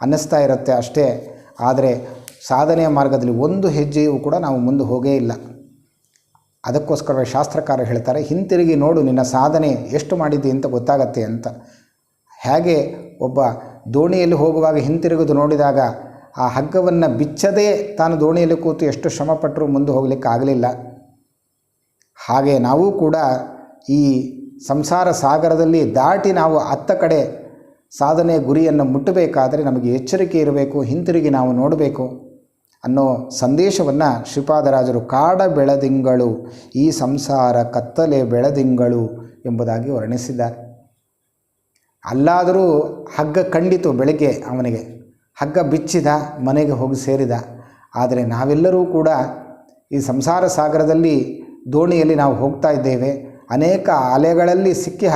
ಅನ್ನಿಸ್ತಾ ಇರುತ್ತೆ ಅಷ್ಟೇ. ಆದರೆ ಸಾಧನೆಯ ಮಾರ್ಗದಲ್ಲಿ ಒಂದು ಹೆಜ್ಜೆಯೂ ಕೂಡ ನಾವು ಮುಂದೆ ಹೋಗೇ ಇಲ್ಲ. ಅದಕ್ಕೋಸ್ಕರ ಶಾಸ್ತ್ರಕಾರ ಹೇಳ್ತಾರೆ, ಹಿಂತಿರುಗಿ ನೋಡು, ನಿನ್ನ ಸಾಧನೆ ಎಷ್ಟು ಮಾಡಿದ್ದೆ ಅಂತ ಗೊತ್ತಾಗತ್ತೆ ಅಂತ. ಹೇಗೆ ಒಬ್ಬ ದೋಣಿಯಲ್ಲಿ ಹೋಗುವಾಗ ಹಿಂತಿರುಗಿದು ನೋಡಿದಾಗ ಆ ಹಗ್ಗವನ್ನು ಬಿಚ್ಚದೇ ತಾನು ದೋಣಿಯಲ್ಲಿ ಕೂತು ಎಷ್ಟು ಶ್ರಮಪಟ್ಟರೂ ಮುಂದೆ ಹೋಗಲಿಕ್ಕೆ ಆಗಲಿಲ್ಲ. ಹಾಗೆ ನಾವು ಕೂಡ ಈ ಸಂಸಾರ ಸಾಗರದಲ್ಲಿ ದಾಟಿ ನಾವು ಅತ್ತ ಕಡೆ ಸಾಧನೆಯ ಗುರಿಯನ್ನು ಮುಟ್ಟಬೇಕಾದರೆ ನಮಗೆ ಎಚ್ಚರಿಕೆ ಇರಬೇಕು, ಹಿಂತಿರುಗಿ ನಾವು ನೋಡಬೇಕು ಅನ್ನೋ ಸಂದೇಶವನ್ನು ಶ್ರೀಪಾದರಾಜರು ಕಾಡ ಬೆಳದಿಂಗಳು ಈ ಸಂಸಾರ ಕತ್ತಲೆ ಬೆಳದಿಂಗಳು ಎಂಬುದಾಗಿ ವರ್ಣಿಸಿದ್ದಾರೆ. ಅಲ್ಲಾದರೂ ಹಗ್ಗ ಕಂಡಿತು, ಬೆಳಗ್ಗೆ ಅವನಿಗೆ ಹಗ್ಗ ಬಿಚ್ಚಿದ, ಮನೆಗೆ ಹೋಗಿ ಸೇರಿದ. ಆದರೆ ನಾವೆಲ್ಲರೂ ಕೂಡ ಈ ಸಂಸಾರ ಸಾಗರದಲ್ಲಿ ದೋಣಿಯಲ್ಲಿ ನಾವು ಹೋಗ್ತಾ ಇದ್ದೇವೆ. ಅನೇಕ ಅಲೆಗಳಲ್ಲಿ ಸಿಕ್ಕಿ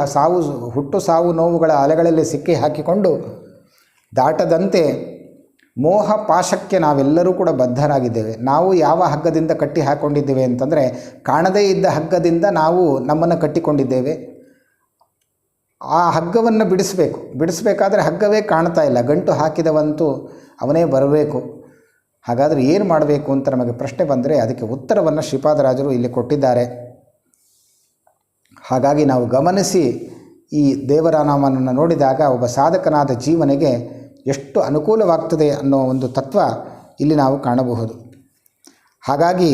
ಹುಟ್ಟು ಸಾವು ನೋವುಗಳ ಅಲೆಗಳಲ್ಲಿ ಸಿಕ್ಕಿ ಹಾಕಿಕೊಂಡು ದಾಟದಂತೆ ಮೋಹ ಪಾಶಕ್ಕೆ ನಾವೆಲ್ಲರೂ ಕೂಡ ಬದ್ಧರಾಗಿದ್ದೇವೆ. ನಾವು ಯಾವ ಹಗ್ಗದಿಂದ ಕಟ್ಟಿ ಹಾಕ್ಕೊಂಡಿದ್ದೇವೆ ಅಂತಂದರೆ ಕಾಣದೇ ಇದ್ದ ಹಗ್ಗದಿಂದ ನಾವು ನಮ್ಮನ್ನು ಕಟ್ಟಿಕೊಂಡಿದ್ದೇವೆ. ಆ ಹಗ್ಗವನ್ನು ಬಿಡಿಸಬೇಕಾದ್ರೆ ಹಗ್ಗವೇ ಕಾಣ್ತಾ ಇಲ್ಲ, ಗಂಟು ಹಾಕಿದವಂತೂ ಅವನೇ ಬರಬೇಕು. ಹಾಗಾದರೆ ಏನು ಮಾಡಬೇಕು ಅಂತ ನಮಗೆ ಪ್ರಶ್ನೆ ಬಂದರೆ ಅದಕ್ಕೆ ಉತ್ತರವನ್ನು ಶ್ರೀಪಾದರಾಜರು ಇಲ್ಲಿ ಕೊಟ್ಟಿದ್ದಾರೆ. ಹಾಗಾಗಿ ನಾವು ಗಮನಿಸಿ ಈ ದೇವರ ನಾಮವನ್ನು ನೋಡಿದಾಗ ಒಬ್ಬ ಸಾಧಕನಾದ ಜೀವನಿಗೆ ಎಷ್ಟು ಅನುಕೂಲವಾಗ್ತದೆ ಅನ್ನೋ ಒಂದು ತತ್ವ ಇಲ್ಲಿ ನಾವು ಕಾಣಬಹುದು. ಹಾಗಾಗಿ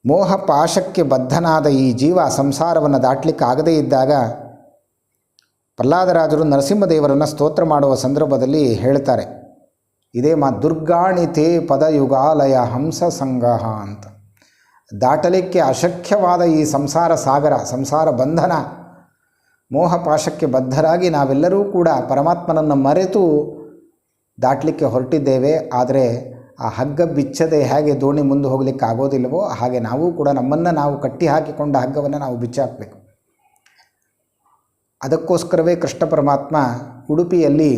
ಮೋಹ ಪಾಶಕ್ಕೆ ಬದ್ಧನಾದ ಈ ಜೀವ ಸಂಸಾರವನ್ನು ದಾಟಲಿಕ್ಕೆ ಆಗದೇ ಇದ್ದಾಗ ಪ್ರಹ್ಲಾದರಾಜರು ನರಸಿಂಹದೇವರನ್ನು ಸ್ತೋತ್ರ ಮಾಡುವ ಸಂದರ್ಭದಲ್ಲಿ ಹೇಳ್ತಾರೆ, ಇದೇ ದುರ್ಗಾಣಿ ತೇ ಪದಯುಗಾಲಯ ಹಂಸ ಸಂಗಹ ಅಂತ. ದಾಟಲಿಕ್ಕೆ ಅಶಕ್ಯವಾದ ಈ ಸಂಸಾರ ಸಾಗರ, ಸಂಸಾರ ಬಂಧನ, ಮೋಹಪಾಶಕ್ಕೆ ಬದ್ಧರಾಗಿ ನಾವೆಲ್ಲರೂ ಕೂಡ ಪರಮಾತ್ಮನನ್ನು ಮರೆತು ದಾಟಲಿಕ್ಕೆ ಹೊರಟಿದ್ದೇವೆ. ಆದರೆ ಆ ಹಗ್ಗ ಬಿಚ್ಚದೆ ಹೇಗೆ ದೋಣಿ ಮುಂದೆ ಹೋಗಲಿಕ್ಕೆ ಆಗೋದಿಲ್ಲವೋ ಹಾಗೆ ನಾವು ಕೂಡ ನಮ್ಮನ್ನು ನಾವು ಕಟ್ಟಿ ಹಾಕಿಕೊಂಡ ಹಗ್ಗವನ್ನು ನಾವು ಬಿಚ್ಚಾಕಬೇಕು. ಅದಕ್ಕೋಸ್ಕರವೇ ಕೃಷ್ಣ ಪರಮಾತ್ಮ ಉಡುಪಿಯಲ್ಲಿ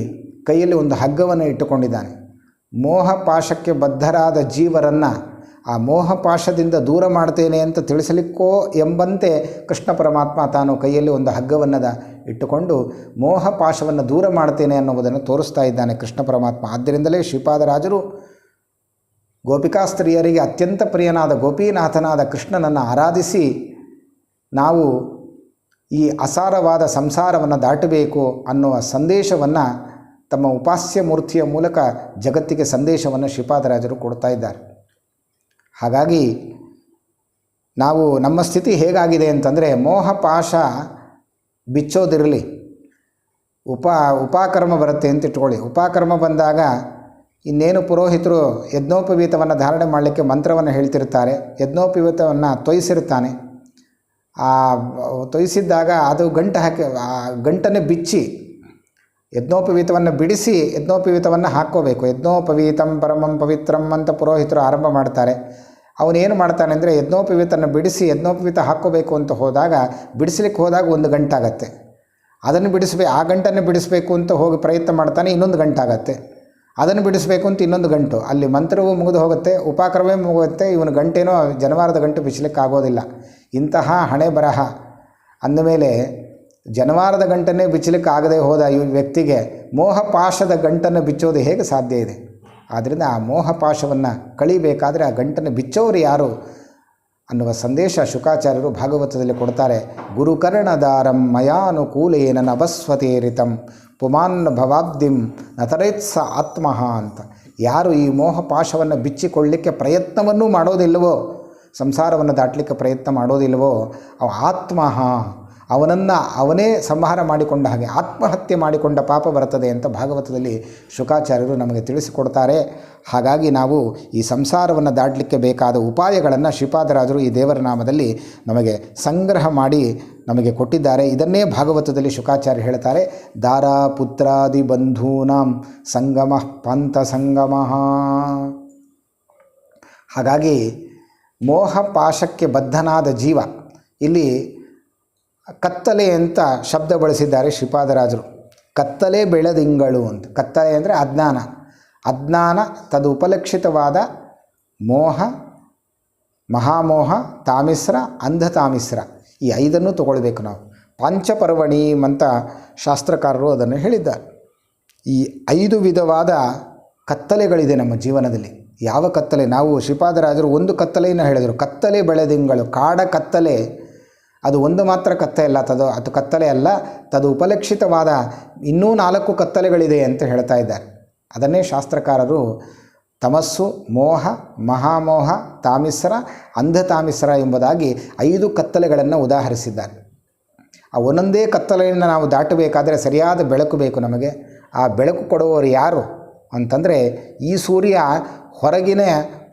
ಕೈಯಲ್ಲಿ ಒಂದು ಹಗ್ಗವನ್ನು ಇಟ್ಟುಕೊಂಡಿದ್ದಾನೆ. ಮೋಹಪಾಶಕ್ಕೆ ಬದ್ಧರಾದ ಜೀವರನ್ನು ಆ ಮೋಹಪಾಶದಿಂದ ದೂರ ಮಾಡ್ತೇನೆ ಅಂತ ತಿಳಿಸಲಿಕ್ಕೋ ಎಂಬಂತೆ ಕೃಷ್ಣ ಪರಮಾತ್ಮ ತಾನು ಕೈಯಲ್ಲಿ ಒಂದು ಹಗ್ಗವನ್ನು ಇಟ್ಟುಕೊಂಡು ಮೋಹಪಾಶವನ್ನು ದೂರ ಮಾಡ್ತೇನೆ ಅನ್ನುವುದನ್ನು ತೋರಿಸ್ತಾ ಇದ್ದಾನೆ ಕೃಷ್ಣ ಪರಮಾತ್ಮ. ಆದ್ದರಿಂದಲೇ ಶ್ರೀಪಾದರಾಜರು ಗೋಪಿಕಾಸ್ತ್ರೀಯರಿಗೆ ಅತ್ಯಂತ ಪ್ರಿಯನಾದ ಗೋಪೀನಾಥನಾದ ಕೃಷ್ಣನನ್ನು ಆರಾಧಿಸಿ ನಾವು ಈ ಅಸಾರವಾದ ಸಂಸಾರವನ್ನು ದಾಟಬೇಕು ಅನ್ನುವ ಸಂದೇಶವನ್ನು ತಮ್ಮ ಉಪಾಸ್ಯ ಮೂರ್ತಿಯ ಮೂಲಕ ಜಗತ್ತಿಗೆ ಸಂದೇಶವನ್ನು ಶ್ರೀಪಾದರಾಜರು ಕೊಡ್ತಾ ಇದ್ದಾರೆ. ಹಾಗಾಗಿ ನಾವು ನಮ್ಮ ಸ್ಥಿತಿ ಹೇಗಾಗಿದೆ ಅಂತಂದರೆ ಮೋಹಪಾಶ ಬಿಚ್ಚೋದಿರಲಿ, ಉಪಾಕರ್ಮ ಬರುತ್ತೆ ಅಂತ ಇಟ್ಕೊಳ್ಳಿ. ಉಪಾಕರ್ಮ ಬಂದಾಗ ಇನ್ನೇನು ಪುರೋಹಿತರು ಯಜ್ಞೋಪವೀತವನ್ನು ಧಾರಣೆ ಮಾಡಲಿಕ್ಕೆ ಮಂತ್ರವನ್ನು ಹೇಳ್ತಿರ್ತಾರೆ. ಯಜ್ಞೋಪವೀತವನ್ನು ತೊಯಿಸಿರ್ತಾನೆ. ಆ ತೊಯಿಸಿದ್ದಾಗ ಅದು ಗಂಟನ್ನೇ ಬಿಚ್ಚಿ ಯಜ್ಞೋಪವೀತವನ್ನು ಬಿಡಿಸಿ ಯಜ್ಞೋಪವೀತವನ್ನು ಹಾಕ್ಕೋಬೇಕು. ಯಜ್ಞೋಪವೀತಂ ಪರಮಂ ಪವಿತ್ರಂ ಅಂತ ಪುರೋಹಿತರು ಆರಂಭ ಮಾಡ್ತಾರೆ. ಅವನೇನು ಮಾಡ್ತಾನೆ ಅಂದರೆ ಯಜ್ಞೋಪವೀತನ ಬಿಡಿಸಿ ಯಜ್ಞೋಪವೀತ ಹಾಕ್ಕೋಬೇಕು ಅಂತ ಹೋದಾಗ ಬಿಡಿಸ್ಲಿಕ್ಕೆ ಹೋದಾಗ ಒಂದು ಗಂಟಾಗತ್ತೆ. ಅದನ್ನು ಆ ಗಂಟನ್ನು ಬಿಡಿಸಬೇಕು ಅಂತ ಹೋಗಿ ಪ್ರಯತ್ನ ಮಾಡ್ತಾನೆ, ಇನ್ನೊಂದು ಗಂಟಾಗತ್ತೆ. ಅದನ್ನು ಬಿಡಿಸಬೇಕು ಅಂತ ಇನ್ನೊಂದು ಗಂಟು, ಅಲ್ಲಿ ಮಂತ್ರವೂ ಮುಗಿದು ಹೋಗುತ್ತೆ, ಉಪಾಕರ್ಮವೇ ಮುಗುತ್ತೆ, ಇವನು ಗಂಟೇನೋ ಜನವಾರದ ಗಂಟು ಬಿಚ್ಚಲಿಕ್ಕೆ ಆಗೋದಿಲ್ಲ. ಇಂತಹ ಹಣೆ ಬರಹ ಅಂದಮೇಲೆ ಜನವಾರದ ಗಂಟನ್ನೇ ಬಿಚ್ಚಲಿಕ್ಕೆ ಆಗದೆ ಹೋದ ಈ ವ್ಯಕ್ತಿಗೆ ಮೋಹಪಾಶದ ಗಂಟನ್ನು ಬಿಚ್ಚೋದು ಹೇಗೆ ಸಾಧ್ಯ ಇದೆ? ಆದ್ದರಿಂದ ಆ ಮೋಹಪಾಶವನ್ನು ಕಳಿಬೇಕಾದರೆ ಆ ಗಂಟನ್ನು ಬಿಚ್ಚೋರು ಯಾರು? ಅನ್ನುವ ಸಂದೇಶ ಶುಕಾಚಾರ್ಯರು ಭಾಗವತದಲ್ಲಿ ಕೊಡ್ತಾರೆ. ಗುರುಕರ್ಣದಾರಂ ಮಯಾನುಕೂಲೇನ ನಭಸ್ವತೇರಿತಂ ಪುಮಾನ್ ಭವಾಬ್ದಿಂ ನತರೇತ್ಸ ಆತ್ಮಃ ಅಂತ. ಯಾರು ಈ ಮೋಹಪಾಶವನ್ನು ಬಿಚ್ಚಿಕೊಳ್ಳಲಿಕ್ಕೆ ಪ್ರಯತ್ನವನ್ನೂ ಮಾಡೋದಿಲ್ಲವೋ, ಸಂಸಾರವನ್ನು ದಾಟಲಿಕ್ಕೆ ಪ್ರಯತ್ನ ಮಾಡೋದಿಲ್ಲವೋ, ಅವ ಆತ್ಮಃ, ಅವನನ್ನು ಅವನೇ ಸಂಹಾರ ಮಾಡಿಕೊಂಡ ಹಾಗೆ ಆತ್ಮಹತ್ಯೆ ಮಾಡಿಕೊಂಡ ಪಾಪ ಬರ್ತದೆ ಅಂತ ಭಾಗವತದಲ್ಲಿ ಶುಕಾಚಾರ್ಯರು ನಮಗೆ ತಿಳಿಸಿಕೊಡ್ತಾರೆ. ಹಾಗಾಗಿ ನಾವು ಈ ಸಂಸಾರವನ್ನು ದಾಟಲಿಕ್ಕೆ ಬೇಕಾದ ಉಪಾಯಗಳನ್ನು ಶ್ರೀಪಾದರಾಜರು ಈ ದೇವರ ನಾಮದಲ್ಲಿ ನಮಗೆ ಸಂಗ್ರಹ ಮಾಡಿ ನಮಗೆ ಕೊಟ್ಟಿದ್ದಾರೆ. ಇದನ್ನೇ ಭಾಗವತದಲ್ಲಿ ಶುಕಾಚಾರ್ಯ ಹೇಳ್ತಾರೆ, ದಾರಾ ಪುತ್ರಾದಿ ಬಂಧೂನಾಂ ಸಂಗಮ ಪಂಥ ಸಂಗಮ. ಹಾಗಾಗಿ ಮೋಹಪಾಶಕ್ಕೆ ಬದ್ಧನಾದ ಜೀವ, ಇಲ್ಲಿ ಕತ್ತಲೆ ಅಂತ ಶಬ್ದ ಬಳಸಿದ್ದಾರೆ ಶ್ರೀಪಾದರಾಜರು. ಕತ್ತಲೆ ಬೆಳದಿಂಗಳು ಅಂತ. ಕತ್ತಲೆ ಅಂದರೆ ಅಜ್ಞಾನ, ಅಜ್ಞಾನ ತದುಪಲಕ್ಷಿತವಾದ ಮೋಹ, ಮಹಾಮೋಹ, ತಾಮಿಸ್ರ, ಅಂಧತಾಮಿಸ್ರ, ಈ 5 ತಗೊಳ್ಬೇಕು ನಾವು. ಪಂಚಪರ್ವಣೀಂ ಅಂತ ಶಾಸ್ತ್ರಕಾರರು ಅದನ್ನು ಹೇಳಿದ್ದಾರೆ. ಈ 5 ವಿಧವಾದ ಕತ್ತಲೆಗಳಿದೆ ನಮ್ಮ ಜೀವನದಲ್ಲಿ. ಯಾವ ಕತ್ತಲೆ? ನಾವು ಶ್ರೀಪಾದರಾಜರು ಒಂದು ಕತ್ತಲೆಯನ್ನು ಹೇಳಿದರು, ಕತ್ತಲೆ ಬೆಳದಿಂಗಳು, ಕಾಡ ಕತ್ತಲೆ. ಅದು ಒಂದು ಮಾತ್ರ ಕತ್ತಲೆ ಅಲ್ಲ, ಅದು ಕತ್ತಲೆ ಅಲ್ಲ, ತದು ಉಪಲಕ್ಷಿತವಾದ ಇನ್ನೂ 4 ಕತ್ತಲೆಗಳಿದೆ ಅಂತ ಹೇಳ್ತಾ ಇದ್ದಾರೆ. ಅದನ್ನೇ ಶಾಸ್ತ್ರಕಾರರು ತಮಸ್ಸು, ಮೋಹ, ಮಹಾಮೋಹ, ತಾಮಿಸ್ರ, ಅಂಧತಾಮಿಸ್ರ ಎಂಬುದಾಗಿ 5 ಕತ್ತಲೆಗಳನ್ನು ಉದಾಹರಿಸಿದ್ದಾರೆ. ಆ ಒಂದೊಂದೇ ಕತ್ತಲೆಯನ್ನು ನಾವು ದಾಟಬೇಕಾದರೆ ಸರಿಯಾದ ಬೆಳಕು ಬೇಕು ನಮಗೆ. ಆ ಬೆಳಕು ಕೊಡುವವರು ಯಾರು ಅಂತಂದರೆ, ಈ ಸೂರ್ಯ ಹೊರಗಿನ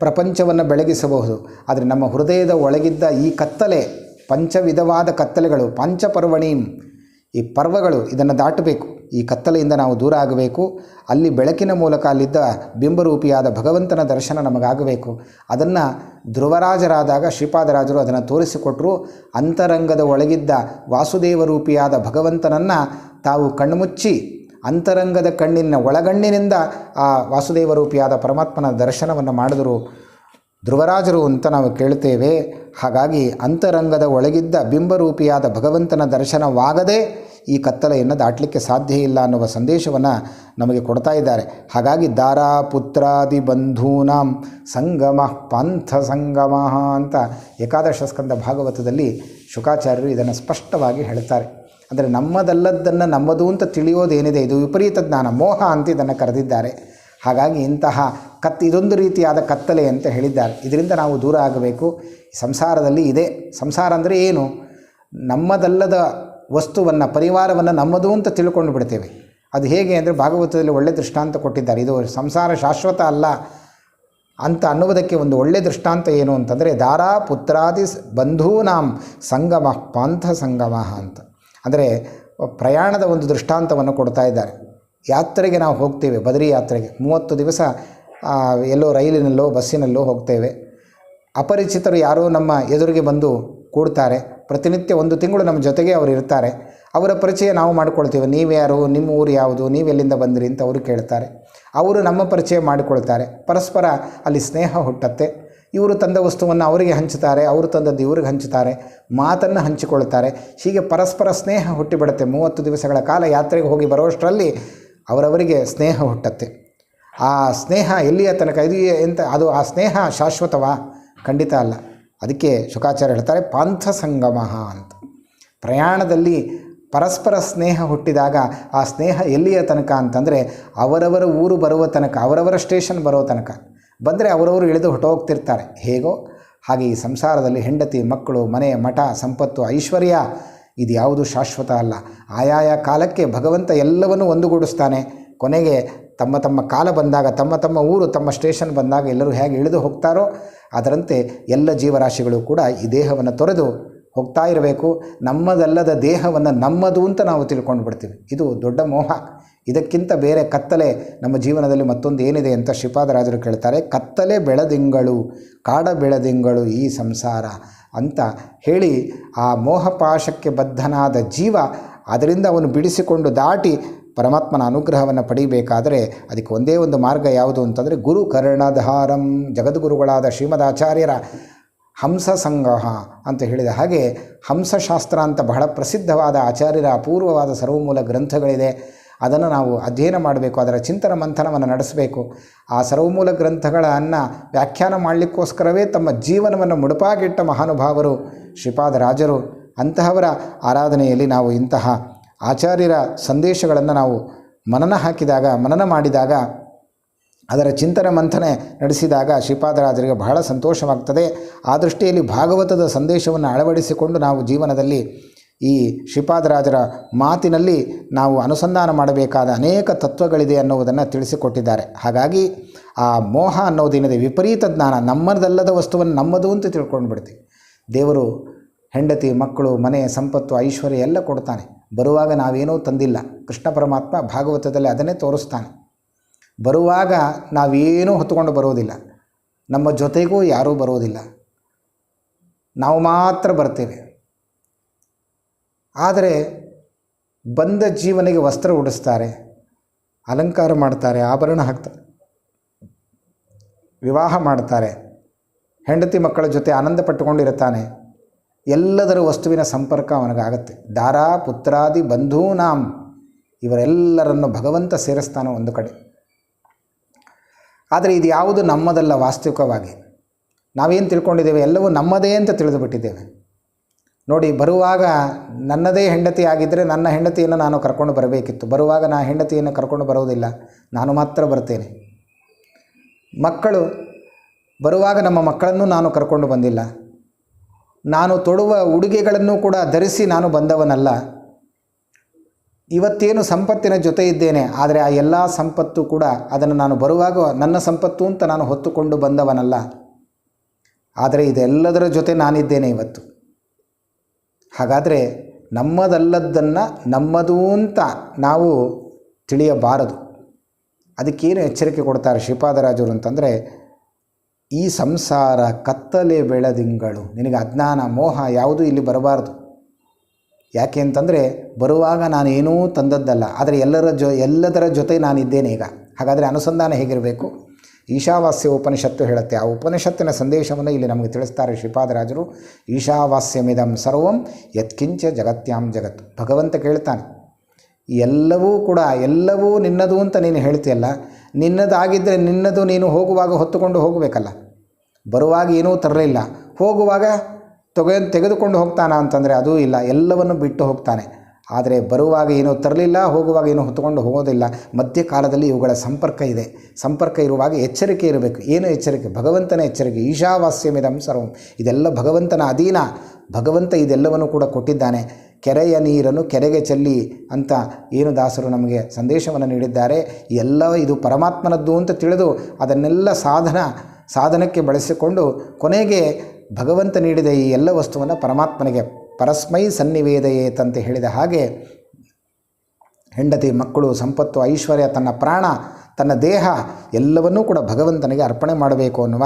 ಪ್ರಪಂಚವನ್ನು ಬೆಳಗಿಸಬಹುದು, ಆದರೆ ನಮ್ಮ ಹೃದಯದ ಒಳಗಿದ್ದ ಈ ಕತ್ತಲೆ, ಪಂಚವಿಧವಾದ ಕತ್ತಲೆಗಳು, ಪಂಚಪರ್ವಣೀಂ, ಈ ಪರ್ವಗಳು, ಇದನ್ನು ದಾಟಬೇಕು. ಈ ಕತ್ತಲೆಯಿಂದ ನಾವು ದೂರ ಆಗಬೇಕು. ಅಲ್ಲಿ ಬೆಳಕಿನ ಮೂಲಕ ಅಲ್ಲಿದ್ದ ಬಿಂಬರೂಪಿಯಾದ ಭಗವಂತನ ದರ್ಶನ ನಮಗಾಗಬೇಕು. ಅದನ್ನು ಧ್ರುವರಾಜರಾದಾಗ ಶ್ರೀಪಾದರಾಜರು ಅದನ್ನು ತೋರಿಸಿಕೊಟ್ಟರು. ಅಂತರಂಗದ ಒಳಗಿದ್ದ ವಾಸುದೇವ ರೂಪಿಯಾದ ಭಗವಂತನನ್ನು ತಾವು ಕಣ್ಮುಚ್ಚಿ ಅಂತರಂಗದ ಕಣ್ಣಿನ ಒಳಗಣ್ಣಿನಿಂದ ಆ ವಾಸುದೇವ ರೂಪಿಯಾದ ಪರಮಾತ್ಮನ ದರ್ಶನವನ್ನು ಮಾಡಿದರು ಧ್ರುವರಾಜರು ಅಂತ ನಾವು ಕೇಳ್ತೇವೆ. ಹಾಗಾಗಿ ಅಂತರಂಗದ ಒಳಗಿದ್ದ ಬಿಂಬರೂಪಿಯಾದ ಭಗವಂತನ ದರ್ಶನವಾಗದೇ ಈ ಕತ್ತಲೆಯನ್ನು ದಾಟಲಿಕ್ಕೆ ಸಾಧ್ಯ ಇಲ್ಲ ಅನ್ನುವ ಸಂದೇಶವನ್ನು ನಮಗೆ ಕೊಡ್ತಾ ಇದ್ದಾರೆ. ಹಾಗಾಗಿ ದಾರಾ ಪುತ್ರಾದಿ ಬಂಧೂನಾಂ ಸಂಗಮ ಪಂಥ ಸಂಗಮ ಅಂತ ಏಕಾದಶ ಸ್ಕಂದ ಭಾಗವತದಲ್ಲಿ ಶುಕಾಚಾರ್ಯರು ಇದನ್ನು ಸ್ಪಷ್ಟವಾಗಿ ಹೇಳ್ತಾರೆ. ಅಂದರೆ ನಮ್ಮದಲ್ಲದ್ದನ್ನು ನಮ್ಮದು ಅಂತ ತಿಳಿಯೋದೇನಿದೆ, ಇದು ವಿಪರೀತ ಜ್ಞಾನ, ಮೋಹ ಅಂತ ಇದನ್ನು ಕರೆದಿದ್ದಾರೆ. ಹಾಗಾಗಿ ಇಂತಹ ಇದೊಂದು ರೀತಿಯಾದ ಕತ್ತಲೆ ಅಂತ ಹೇಳಿದ್ದಾರೆ. ಇದರಿಂದ ನಾವು ದೂರ ಆಗಬೇಕು. ಸಂಸಾರದಲ್ಲಿ ಇದೆ. ಸಂಸಾರ ಅಂದರೆ ಏನು? ನಮ್ಮದಲ್ಲದ ವಸ್ತುವನ್ನು, ಪರಿವಾರವನ್ನು ನಮ್ಮದು ಅಂತ ತಿಳ್ಕೊಂಡು ಬಿಡ್ತೇವೆ. ಅದು ಹೇಗೆ ಅಂದರೆ ಭಾಗವತದಲ್ಲಿ ಒಳ್ಳೆ ದೃಷ್ಟಾಂತ ಕೊಟ್ಟಿದ್ದಾರೆ. ಇದು ಸಂಸಾರ ಶಾಶ್ವತ ಅಲ್ಲ ಅಂತ ಅನ್ನುವುದಕ್ಕೆ ಒಂದು ಒಳ್ಳೆಯ ದೃಷ್ಟಾಂತ ಏನು ಅಂತಂದರೆ, ದಾರಾ ಪುತ್ರಾದಿ ಬಂಧೂನಾಂ ಸಂಗಮ ಪಾಂಥ ಸಂಗಮ ಅಂತ. ಅಂದರೆ ಪ್ರಯಾಣದ ಒಂದು ದೃಷ್ಟಾಂತವನ್ನು ಕೊಡ್ತಾ ಇದ್ದಾರೆ. ಯಾತ್ರೆಗೆ ನಾವು ಹೋಗ್ತೇವೆ, ಬದರಿ ಯಾತ್ರೆಗೆ 30 ದಿವಸ ಎಲ್ಲೋ ರೈಲಿನಲ್ಲೋ ಬಸ್ಸಿನಲ್ಲೋ ಹೋಗ್ತೇವೆ. ಅಪರಿಚಿತರು ಯಾರೋ ನಮ್ಮ ಎದುರಿಗೆ ಬಂದು ಕೂಡ್ತಾರೆ. ಪ್ರತಿನಿತ್ಯ 1 ತಿಂಗಳು ನಮ್ಮ ಜೊತೆಗೆ ಅವರು ಇರ್ತಾರೆ. ಅವರ ಪರಿಚಯ ನಾವು ಮಾಡಿಕೊಳ್ತೇವೆ. ನೀವ್ಯಾರು, ನಿಮ್ಮ ಊರು ಯಾವುದು, ನೀವೆಲ್ಲಿಂದ ಬಂದಿರಿ ಅಂತ ಅವರು ಕೇಳ್ತಾರೆ. ಅವರು ನಮ್ಮ ಪರಿಚಯ ಮಾಡಿಕೊಳ್ತಾರೆ. ಪರಸ್ಪರ ಅಲ್ಲಿ ಸ್ನೇಹ ಹುಟ್ಟತ್ತೆ. ಇವರು ತಂದ ವಸ್ತುವನ್ನು ಅವರಿಗೆ ಹಂಚುತ್ತಾರೆ, ಅವರು ತಂದದ್ದು ಇವ್ರಿಗೆ ಹಂಚುತ್ತಾರೆ, ಮಾತನ್ನು ಹಂಚಿಕೊಳ್ತಾರೆ. ಹೀಗೆ ಪರಸ್ಪರ ಸ್ನೇಹ ಹುಟ್ಟಿಬಿಡುತ್ತೆ. 30 ದಿವಸಗಳ ಕಾಲ ಯಾತ್ರೆಗೆ ಹೋಗಿ ಬರೋಷ್ಟರಲ್ಲಿ ಅವರವರಿಗೆ ಸ್ನೇಹ ಹುಟ್ಟತ್ತೆ. ಆ ಸ್ನೇಹ ಎಲ್ಲಿಯ ತನಕ ಇದು ಎಂತ ಅದು ಆ ಸ್ನೇಹ ಶಾಶ್ವತವಾ? ಖಂಡಿತ ಅಲ್ಲ. ಅದಕ್ಕೆ ಶುಕಾಚಾರ್ಯ ಹೇಳ್ತಾರೆ ಪಾಂಥ ಸಂಗಮ ಅಂತ. ಪ್ರಯಾಣದಲ್ಲಿ ಪರಸ್ಪರ ಸ್ನೇಹ ಹುಟ್ಟಿದಾಗ ಆ ಸ್ನೇಹ ಎಲ್ಲಿಯ ತನಕ ಅಂತಂದರೆ ಅವರವರ ಊರು ಬರುವ ತನಕ, ಅವರವರ ಸ್ಟೇಷನ್ ಬರೋ ತನಕ. ಬಂದರೆ ಅವರವರು ಇಳಿದು ಹೊಟ್ಟೋಗ್ತಿರ್ತಾರೆ. ಹೇಗೋ ಹಾಗೆ ಈ ಸಂಸಾರದಲ್ಲಿ ಹೆಂಡತಿ, ಮಕ್ಕಳು, ಮನೆ, ಮಠ, ಸಂಪತ್ತು, ಐಶ್ವರ್ಯ ಇದು ಯಾವುದು ಶಾಶ್ವತ ಅಲ್ಲ. ಆಯಾಯ ಕಾಲಕ್ಕೆ ಭಗವಂತ ಎಲ್ಲವನ್ನೂ ಒಂದುಗೂಡಿಸ್ತಾನೆ. ಕೊನೆಗೆ ತಮ್ಮ ತಮ್ಮ ಕಾಲ ಬಂದಾಗ, ತಮ್ಮ ತಮ್ಮ ಊರು, ತಮ್ಮ ಸ್ಟೇಷನ್ ಬಂದಾಗ ಎಲ್ಲರೂ ಹೇಗೆ ಇಳಿದು ಹೋಗ್ತಾರೋ ಅದರಂತೆ ಎಲ್ಲ ಜೀವರಾಶಿಗಳು ಕೂಡ ಈ ದೇಹವನ್ನು ತೊರೆದು ಹೋಗ್ತಾ ಇರಬೇಕು. ನಮ್ಮದಲ್ಲದ ದೇಹವನ್ನು ನಮ್ಮದು ಅಂತ ನಾವು ತಿಳ್ಕೊಂಡು ಬಿಡ್ತೀವಿ. ಇದು ದೊಡ್ಡ ಮೋಹ. ಇದಕ್ಕಿಂತ ಬೇರೆ ಕತ್ತಲೆ ನಮ್ಮ ಜೀವನದಲ್ಲಿ ಮತ್ತೊಂದು ಏನಿದೆ ಅಂತ ಶ್ರೀಪಾದರಾಜರು ಕೇಳ್ತಾರೆ. ಕತ್ತಲೆ ಬೆಳದಿಂಗಳು, ಕಾಡ ಬೆಳದಿಂಗಳು ಈ ಸಂಸಾರ ಅಂತ ಹೇಳಿ ಆ ಮೋಹಪಾಶಕ್ಕೆ ಬದ್ಧನಾದ ಜೀವ ಅದರಿಂದ ಅವನು ಬಿಡಿಸಿಕೊಂಡು ದಾಟಿ ಪರಮಾತ್ಮನ ಅನುಗ್ರಹವನ್ನು ಪಡೀಬೇಕಾದರೆ ಅದಕ್ಕೆ ಒಂದೇ ಒಂದು ಮಾರ್ಗ ಯಾವುದು ಅಂತಂದರೆ ಗುರು ಕರ್ಣಧಾರಂ, ಜಗದ್ಗುರುಗಳಾದ ಶ್ರೀಮದಾಚಾರ್ಯರ ಹಂಸ ಸಂಗ್ರಹ ಅಂತ ಹೇಳಿದ ಹಾಗೆ ಹಂಸಶಾಸ್ತ್ರ ಅಂತ ಬಹಳ ಪ್ರಸಿದ್ಧವಾದ ಆಚಾರ್ಯರ ಅಪೂರ್ವವಾದ ಸರ್ವಮೂಲ ಗ್ರಂಥಗಳಿದೆ. ಅದನ್ನು ನಾವು ಅಧ್ಯಯನ ಮಾಡಬೇಕು, ಅದರ ಚಿಂತನ ಮಂಥನವನ್ನು ನಡೆಸಬೇಕು. ಆ ಸರ್ವಮೂಲ ಗ್ರಂಥಗಳನ್ನು ವ್ಯಾಖ್ಯಾನ ಮಾಡಲಿಕ್ಕೋಸ್ಕರವೇ ತಮ್ಮ ಜೀವನವನ್ನು ಮುಡುಪಾಗಿಟ್ಟ ಮಹಾನುಭಾವರು ಶ್ರೀಪಾದರಾಜರು. ಅಂತಹವರ ಆರಾಧನೆಯಲ್ಲಿ ನಾವು ಇಂತಹ ಆಚಾರ್ಯರ ಸಂದೇಶಗಳನ್ನು ನಾವು ಮನನ ಮಾಡಿದಾಗ, ಅದರ ಚಿಂತನ ಮಂಥನೆ ನಡೆಸಿದಾಗ ಶ್ರೀಪಾದರಾಜರಿಗೆ ಬಹಳ ಸಂತೋಷವಾಗ್ತದೆ. ಆ ದೃಷ್ಟಿಯಲ್ಲಿ ಭಾಗವತದ ಸಂದೇಶವನ್ನು ಅಳವಡಿಸಿಕೊಂಡು ನಾವು ಜೀವನದಲ್ಲಿ ಈ ಶ್ರೀಪಾದರಾಜರ ಮಾತಿನಲ್ಲಿ ನಾವು ಅನುಸಂಧಾನ ಮಾಡಬೇಕಾದ ಅನೇಕ ತತ್ವಗಳಿದೆ ಅನ್ನುವುದನ್ನು ತಿಳಿಸಿಕೊಟ್ಟಿದ್ದಾರೆ. ಹಾಗಾಗಿ ಆ ಮೋಹ ಅನ್ನೋದೇನಿದೆ, ವಿಪರೀತ ಜ್ಞಾನ, ನಮ್ಮದಲ್ಲದ ವಸ್ತುವನ್ನು ನಮ್ಮದು ಅಂತ ತಿಳ್ಕೊಂಡು ಬಿಡ್ತೀವಿ. ದೇವರು ಹೆಂಡತಿ, ಮಕ್ಕಳು, ಮನೆ, ಸಂಪತ್ತು, ಐಶ್ವರ್ಯ ಎಲ್ಲ ಕೊಡ್ತಾನೆ. ಬರುವಾಗ ನಾವೇನೂ ತಂದಿಲ್ಲ. ಕೃಷ್ಣ ಪರಮಾತ್ಮ ಭಾಗವತದಲ್ಲಿ ಅದನ್ನೇ ತೋರಿಸ್ತಾನೆ. ಬರುವಾಗ ನಾವೇನೂ ಹೊತ್ತುಕೊಂಡು ಬರೋದಿಲ್ಲ, ನಮ್ಮ ಜೊತೆಗೂ ಯಾರೂ ಬರೋದಿಲ್ಲ, ನಾವು ಮಾತ್ರ ಬರ್ತೇವೆ. ಆದರೆ ಬಂದ ಜೀವನಿಗೆ ವಸ್ತ್ರ ಉಡಿಸ್ತಾರೆ, ಅಲಂಕಾರ ಮಾಡ್ತಾರೆ, ಆಭರಣ ಹಾಕ್ತಾರೆ, ವಿವಾಹ ಮಾಡ್ತಾರೆ, ಹೆಂಡತಿ ಮಕ್ಕಳ ಜೊತೆ ಆನಂದ ಪಟ್ಟುಕೊಂಡಿರುತ್ತಾನೆ. ಎಲ್ಲದರ ವಸ್ತುವಿನ ಸಂಪರ್ಕ ಅವನಿಗಾಗತ್ತೆ. ದಾರ ಪುತ್ರಾದಿ ಬಂಧೂನಾಂ, ಇವರೆಲ್ಲರನ್ನು ಭಗವಂತ ಸೇರಿಸ್ತಾನೆ ಒಂದು ಕಡೆ. ಆದರೆ ಇದು ಯಾವುದು ನಮ್ಮದಲ್ಲ. ವಾಸ್ತವಿಕವಾಗಿ ನಾವೇನು ತಿಳ್ಕೊಂಡಿದ್ದೇವೆ, ಎಲ್ಲವೂ ನಮ್ಮದೇ ಅಂತ ತಿಳಿದು ಬಿಟ್ಟಿದ್ದೇವೆ. ನೋಡಿ, ಬರುವಾಗ ನನ್ನದೇ ಹೆಂಡತಿ ಆಗಿದ್ದರೆ ನನ್ನ ಹೆಂಡತಿಯನ್ನು ನಾನು ಕರ್ಕೊಂಡು ಬರಬೇಕಿತ್ತು. ಬರುವಾಗ ನಾ ಹೆಂಡತಿಯನ್ನು ಕರ್ಕೊಂಡು ಬರೋದಿಲ್ಲ, ನಾನು ಮಾತ್ರ ಬರ್ತೇನೆ. ಮಕ್ಕಳು ಬರುವಾಗ ನಮ್ಮ ಮಕ್ಕಳನ್ನು ನಾನು ಕರ್ಕೊಂಡು ಬಂದಿಲ್ಲ. ನಾನು ತೊಡುವ ಉಡುಗೆಗಳನ್ನು ಕೂಡ ಧರಿಸಿ ನಾನು ಬಂದವನಲ್ಲ. ಇವತ್ತೇನು ಸಂಪತ್ತಿನ ಜೊತೆ ಇದ್ದೇನೆ, ಆದರೆ ಆ ಎಲ್ಲ ಸಂಪತ್ತು ಕೂಡ ಅದನ್ನು ನಾನು ಬರುವಾಗ ನನ್ನ ಸಂಪತ್ತು ಅಂತ ನಾನು ಹೊತ್ತುಕೊಂಡು ಬಂದವನಲ್ಲ. ಆದರೆ ಇದೆಲ್ಲದರ ಜೊತೆ ನಾನಿದ್ದೇನೆ ಇವತ್ತು. ಹಾಗಾದರೆ ನಮ್ಮದಲ್ಲದ್ದನ್ನು ನಮ್ಮದು ಅಂತ ನಾವು ತಿಳಿಯಬಾರದು. ಅದಕ್ಕೇನು ಎಚ್ಚರಿಕೆ ಕೊಡ್ತಾರೆ ಶ್ರೀಪಾದರಾಜರು ಅಂತಂದರೆ, ಈ ಸಂಸಾರ ಕತ್ತಲೆ ಬೆಳದಿಂಗಳು, ನಿನಗೆ ಅಜ್ಞಾನ ಮೋಹ ಯಾವುದೂ ಇಲ್ಲಿ ಬರಬಾರ್ದು. ಯಾಕೆ ಅಂತಂದರೆ ಬರುವಾಗ ನಾನೇನೂ ತಂದದ್ದಲ್ಲ, ಆದರೆ ಎಲ್ಲದರ ಜೊತೆ ನಾನಿದ್ದೇನೆ ಈಗ. ಹಾಗಾದರೆ ಅನುಸಂಧಾನ ಹೇಗಿರಬೇಕು? ಈಶಾವಾಸ್ಯ ಉಪನಿಷತ್ತು ಹೇಳುತ್ತೆ. ಆ ಉಪನಿಷತ್ತಿನ ಸಂದೇಶವನ್ನು ಇಲ್ಲಿ ನಮಗೆ ತಿಳಿಸ್ತಾರೆ ಶ್ರೀಪಾದರಾಜರು. ಈಶಾವಾಸ್ಯಮಿದಂ ಸರ್ವಂ ಯತ್ಕಿಂಚ ಜಗತ್ಯಾಂ ಜಗತ್. ಭಗವಂತ ಕೇಳ್ತಾನೆ, ಎಲ್ಲವೂ ಕೂಡ ಎಲ್ಲವೂ ನಿನ್ನದು ಅಂತ ನೀನು ಹೇಳ್ತೀಯಲ್ಲ, ನಿನ್ನದಾಗಿದ್ದರೆ ನಿನ್ನದು ನೀನು ಹೋಗುವಾಗ ಹೊತ್ತುಕೊಂಡು ಹೋಗಬೇಕಲ್ಲ. ಬರುವಾಗ ಏನೂ ತರಲಿಲ್ಲ, ಹೋಗುವಾಗ ತೆಗೆದುಕೊಂಡು ಹೋಗ್ತಾನ ಅಂತಂದರೆ ಅದೂ ಇಲ್ಲ, ಎಲ್ಲವನ್ನು ಬಿಟ್ಟು ಹೋಗ್ತಾನೆ. ಆದರೆ ಬರುವಾಗ ಏನೂ ತರಲಿಲ್ಲ, ಹೋಗುವಾಗ ಏನೂ ಹೊತ್ತುಕೊಂಡು ಹೋಗೋದಿಲ್ಲ. ಮಧ್ಯಕಾಲದಲ್ಲಿ ಇವುಗಳ ಸಂಪರ್ಕ ಇದೆ. ಸಂಪರ್ಕ ಇರುವಾಗ ಎಚ್ಚರಿಕೆ ಇರಬೇಕು. ಏನು ಎಚ್ಚರಿಕೆ? ಭಗವಂತನ ಎಚ್ಚರಿಕೆ. ಈಶಾವಾಸ್ಯಮಿದಂ ಸರ್ವಂ, ಇದೆಲ್ಲ ಭಗವಂತನ ಅಧೀನ. ಭಗವಂತ ಇದೆಲ್ಲವನ್ನು ಕೂಡ ಕೊಟ್ಟಿದ್ದಾನೆ. ಕೆರೆಯ ನೀರನ್ನು ಕೆರೆಗೆ ಚೆಲ್ಲಿ ಅಂತ ಏನು ದಾಸರು ನಮಗೆ ಸಂದೇಶವನ್ನು ನೀಡಿದ್ದಾರೆ. ಎಲ್ಲ ಇದು ಪರಮಾತ್ಮನದ್ದು ಅಂತ ತಿಳಿದು ಅದನ್ನೆಲ್ಲ ಸಾಧನಕ್ಕೆ ಬಳಸಿಕೊಂಡು ಕೊನೆಗೆ ಭಗವಂತ ನೀಡಿದ ಈ ಎಲ್ಲ ವಸ್ತುವನ್ನು ಪರಮಾತ್ಮನಿಗೆ ಪರಸ್ಮೈ ಸನ್ನಿವೇದಯೇತಂತೆ ಹೇಳಿದ ಹಾಗೆ ಹೆಂಡತಿ, ಮಕ್ಕಳು, ಸಂಪತ್ತು, ಐಶ್ವರ್ಯ, ತನ್ನ ಪ್ರಾಣ, ತನ್ನ ದೇಹ ಎಲ್ಲವನ್ನೂ ಕೂಡ ಭಗವಂತನಿಗೆ ಅರ್ಪಣೆ ಮಾಡಬೇಕು ಅನ್ನುವ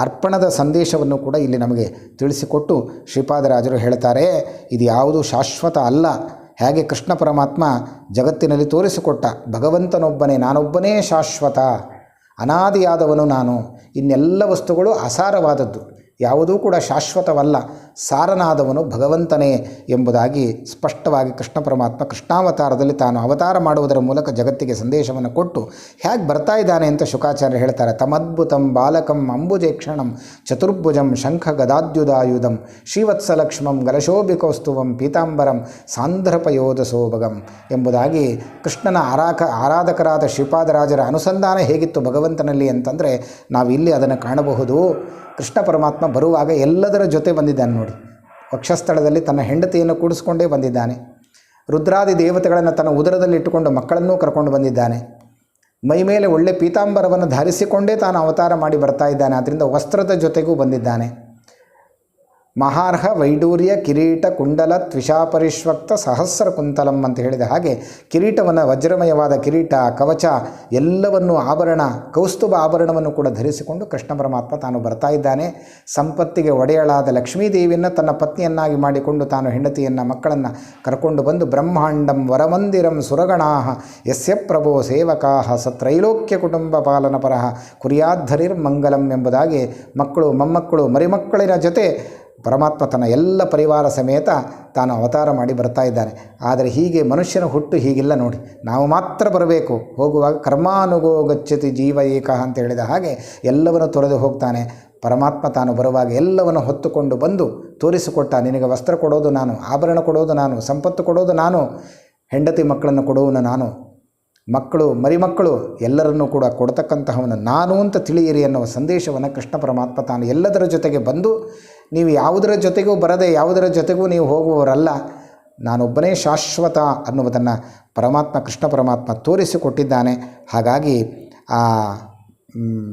ಅರ್ಪಣದ ಸಂದೇಶವನ್ನು ಕೂಡ ಇಲ್ಲಿ ನಮಗೆ ತಿಳಿಸಿಕೊಟ್ಟು ಶ್ರೀಪಾದರಾಜರು ಹೇಳ್ತಾರೆ, ಇದು ಯಾವುದು ಶಾಶ್ವತ ಅಲ್ಲ. ಹೇಗೆ ಕೃಷ್ಣ ಪರಮಾತ್ಮ ಜಗತ್ತಿನಲ್ಲಿ ತೋರಿಸಿಕೊಟ್ಟ, ಭಗವಂತನೊಬ್ಬನೇ, ನಾನೊಬ್ಬನೇ ಶಾಶ್ವತ, ಅನಾದಿಯಾದವನು ನಾನು, ಇನ್ನೆಲ್ಲ ವಸ್ತುಗಳು ಅಸಾರವಾದದ್ದು, ಯಾವುದೂ ಕೂಡ ಶಾಶ್ವತವಲ್ಲ, ಸಾರನಾದವನು ಭಗವಂತನೇ ಎಂಬುದಾಗಿ ಸ್ಪಷ್ಟವಾಗಿ ಕೃಷ್ಣ ಪರಮಾತ್ಮ ಕೃಷ್ಣಾವತಾರದಲ್ಲಿ ತಾನು ಅವತಾರ ಮಾಡುವುದರ ಮೂಲಕ ಜಗತ್ತಿಗೆ ಸಂದೇಶವನ್ನು ಕೊಟ್ಟು ಹೇಗೆ ಬರ್ತಾ ಇದ್ದಾನೆ ಅಂತ ಶುಕಾಚಾರ್ಯ ಹೇಳ್ತಾರೆ. ತಮದ್ಭುತಂ ಬಾಲಕಂ ಅಂಬುಜೇಕ್ಷಣಂ ಚತುರ್ಭುಜಂ ಶಂಖ ಗದಾದ್ಯುದಾಯುಧಂ ಶ್ರೀವತ್ಸಲಕ್ಷ್ಮಂ ಗಲಶೋಭಿಕೌಸ್ತುವಂ ಪೀತಾಂಬರಂ ಸಾಂದ್ರಪಯೋಧಸೋಭಗಂ ಎಂಬುದಾಗಿ ಕೃಷ್ಣನ ಆರಾಧಕರಾದ ಶ್ರೀಪಾದರಾಜರ ಅನುಸಂಧಾನ ಹೇಗಿತ್ತು ಭಗವಂತನಲ್ಲಿ ಅಂತಂದರೆ ನಾವು ಇಲ್ಲಿ ಅದನ್ನು ಕಾಣಬಹುದು. ಕೃಷ್ಣ ಪರಮಾತ್ಮ ಬರುವಾಗ ಎಲ್ಲದರ ಜೊತೆ ಬಂದಿದ್ದಾನೆ ನೋಡಿ. ವಕ್ಷಸ್ಥಳದಲ್ಲಿ ತನ್ನ ಹೆಂಡತಿಯನ್ನು ಕೂಡಿಸ್ಕೊಂಡೇ ಬಂದಿದ್ದಾನೆ. ರುದ್ರಾದಿ ದೇವತೆಗಳನ್ನು ತನ್ನ ಉದರದಲ್ಲಿ ಇಟ್ಟುಕೊಂಡು ಮಕ್ಕಳನ್ನೂ ಕರ್ಕೊಂಡು ಬಂದಿದ್ದಾನೆ. ಮೈ ಮೇಲೆ ಒಳ್ಳೆ ಪೀತಾಂಬರವನ್ನು ಧರಿಸಿಕೊಂಡೇ ತಾನು ಅವತಾರ ಮಾಡಿ ಬರ್ತಾ ಇದ್ದಾನೆ. ಆದ್ದರಿಂದ ವಸ್ತ್ರದ ಜೊತೆಗೂ ಬಂದಿದ್ದಾನೆ. ಮಹಾರ್ಹ ವೈಡೂರ್ಯ ಕಿರೀಟ ಕುಂಡಲ ತ್ವಿಷಾಪರಿಷ್ವಕ್ತ ಸಹಸ್ರ ಕುಂತಲಂ ಅಂತ ಹೇಳಿದ ಹಾಗೆ ಕಿರೀಟವನ್ನು, ವಜ್ರಮಯವಾದ ಕಿರೀಟ, ಕವಚ ಎಲ್ಲವನ್ನು, ಆಭರಣ, ಕೌಸ್ತುಭ ಆಭರಣವನ್ನು ಕೂಡ ಧರಿಸಿಕೊಂಡು ಕೃಷ್ಣ ಪರಮಾತ್ಮ ತಾನು ಬರ್ತಾ ಇದ್ದಾನೆ. ಸಂಪತ್ತಿಗೆ ಒಡೆಯಳಾದ ಲಕ್ಷ್ಮೀದೇವಿಯನ್ನು ತನ್ನ ಪತ್ನಿಯನ್ನಾಗಿ ಮಾಡಿಕೊಂಡು ತಾನು ಹೆಂಡತಿಯನ್ನು, ಮಕ್ಕಳನ್ನು ಕರ್ಕೊಂಡು ಬಂದು ಬ್ರಹ್ಮಾಂಡಂ ವರಮಂದಿರಂ ಸುರಗಣಾಹ ಯಸ್ಯ ಪ್ರಭೋ ಸೇವಕಾಹ ಸತ್ರೈಲೋಕ್ಯ ಕುಟುಂಬ ಪಾಲನ ಪರಹ ಕುರ್ಯಾದ್ಧರಿರ್ ಮಂಗಲಂ ಎಂಬುದಾಗಿ ಮಕ್ಕಳು, ಮೊಮ್ಮಕ್ಕಳು, ಮರಿಮಕ್ಕಳಿನ ಜೊತೆ ಪರಮಾತ್ಮ ತನ್ನ ಎಲ್ಲ ಪರಿವಾರ ಸಮೇತ ತಾನು ಅವತಾರ ಮಾಡಿ ಬರ್ತಾ ಇದ್ದಾನೆ. ಆದರೆ ಹೀಗೆ ಮನುಷ್ಯನ ಹುಟ್ಟು ಹೀಗಿಲ್ಲ ನೋಡಿ. ನಾವು ಮಾತ್ರ ಬರಬೇಕು. ಹೋಗುವಾಗ ಕರ್ಮಾನುಗೋ ಗಚ್ಚತಿ ಜೀವ ಏಕ ಅಂತ ಹೇಳಿದ ಹಾಗೆ ಎಲ್ಲವನ್ನು ತೊರೆದು ಹೋಗ್ತಾನೆ. ಪರಮಾತ್ಮ ತಾನು ಬರುವಾಗ ಎಲ್ಲವನ್ನು ಹೊತ್ತುಕೊಂಡು ಬಂದು ತೋರಿಸಿಕೊಟ್ಟ. ನಿನಗೆ ವಸ್ತ್ರ ಕೊಡೋದು ನಾನು, ಆಭರಣ ಕೊಡೋದು ನಾನು, ಸಂಪತ್ತು ಕೊಡೋದು ನಾನು, ಹೆಂಡತಿ ಮಕ್ಕಳನ್ನು ಕೊಡುವನು ನಾನು, ಮಕ್ಕಳು ಮರಿಮಕ್ಕಳು ಎಲ್ಲರನ್ನೂ ಕೂಡ ಕೊಡ್ತಕ್ಕಂತಹವನು ನಾನು ಅಂತ ತಿಳಿಯಿರಿ ಎನ್ನುವ ಸಂದೇಶವನ್ನು ಕೃಷ್ಣ ಪರಮಾತ್ಮ ತಾನು ಎಲ್ಲದರ ಜೊತೆಗೆ ಬಂದು, ನೀವು ಯಾವುದರ ಜೊತೆಗೂ ಬರದೆ ಯಾವುದರ ಜೊತೆಗೂ ನೀವು ಹೋಗುವವರಲ್ಲ, ನಾನೊಬ್ಬನೇ ಶಾಶ್ವತ ಅನ್ನುವುದನ್ನು ಪರಮಾತ್ಮ ಕೃಷ್ಣ ಪರಮಾತ್ಮ ತೋರಿಸಿಕೊಟ್ಟಿದ್ದಾನೆ. ಹಾಗಾಗಿ ಆ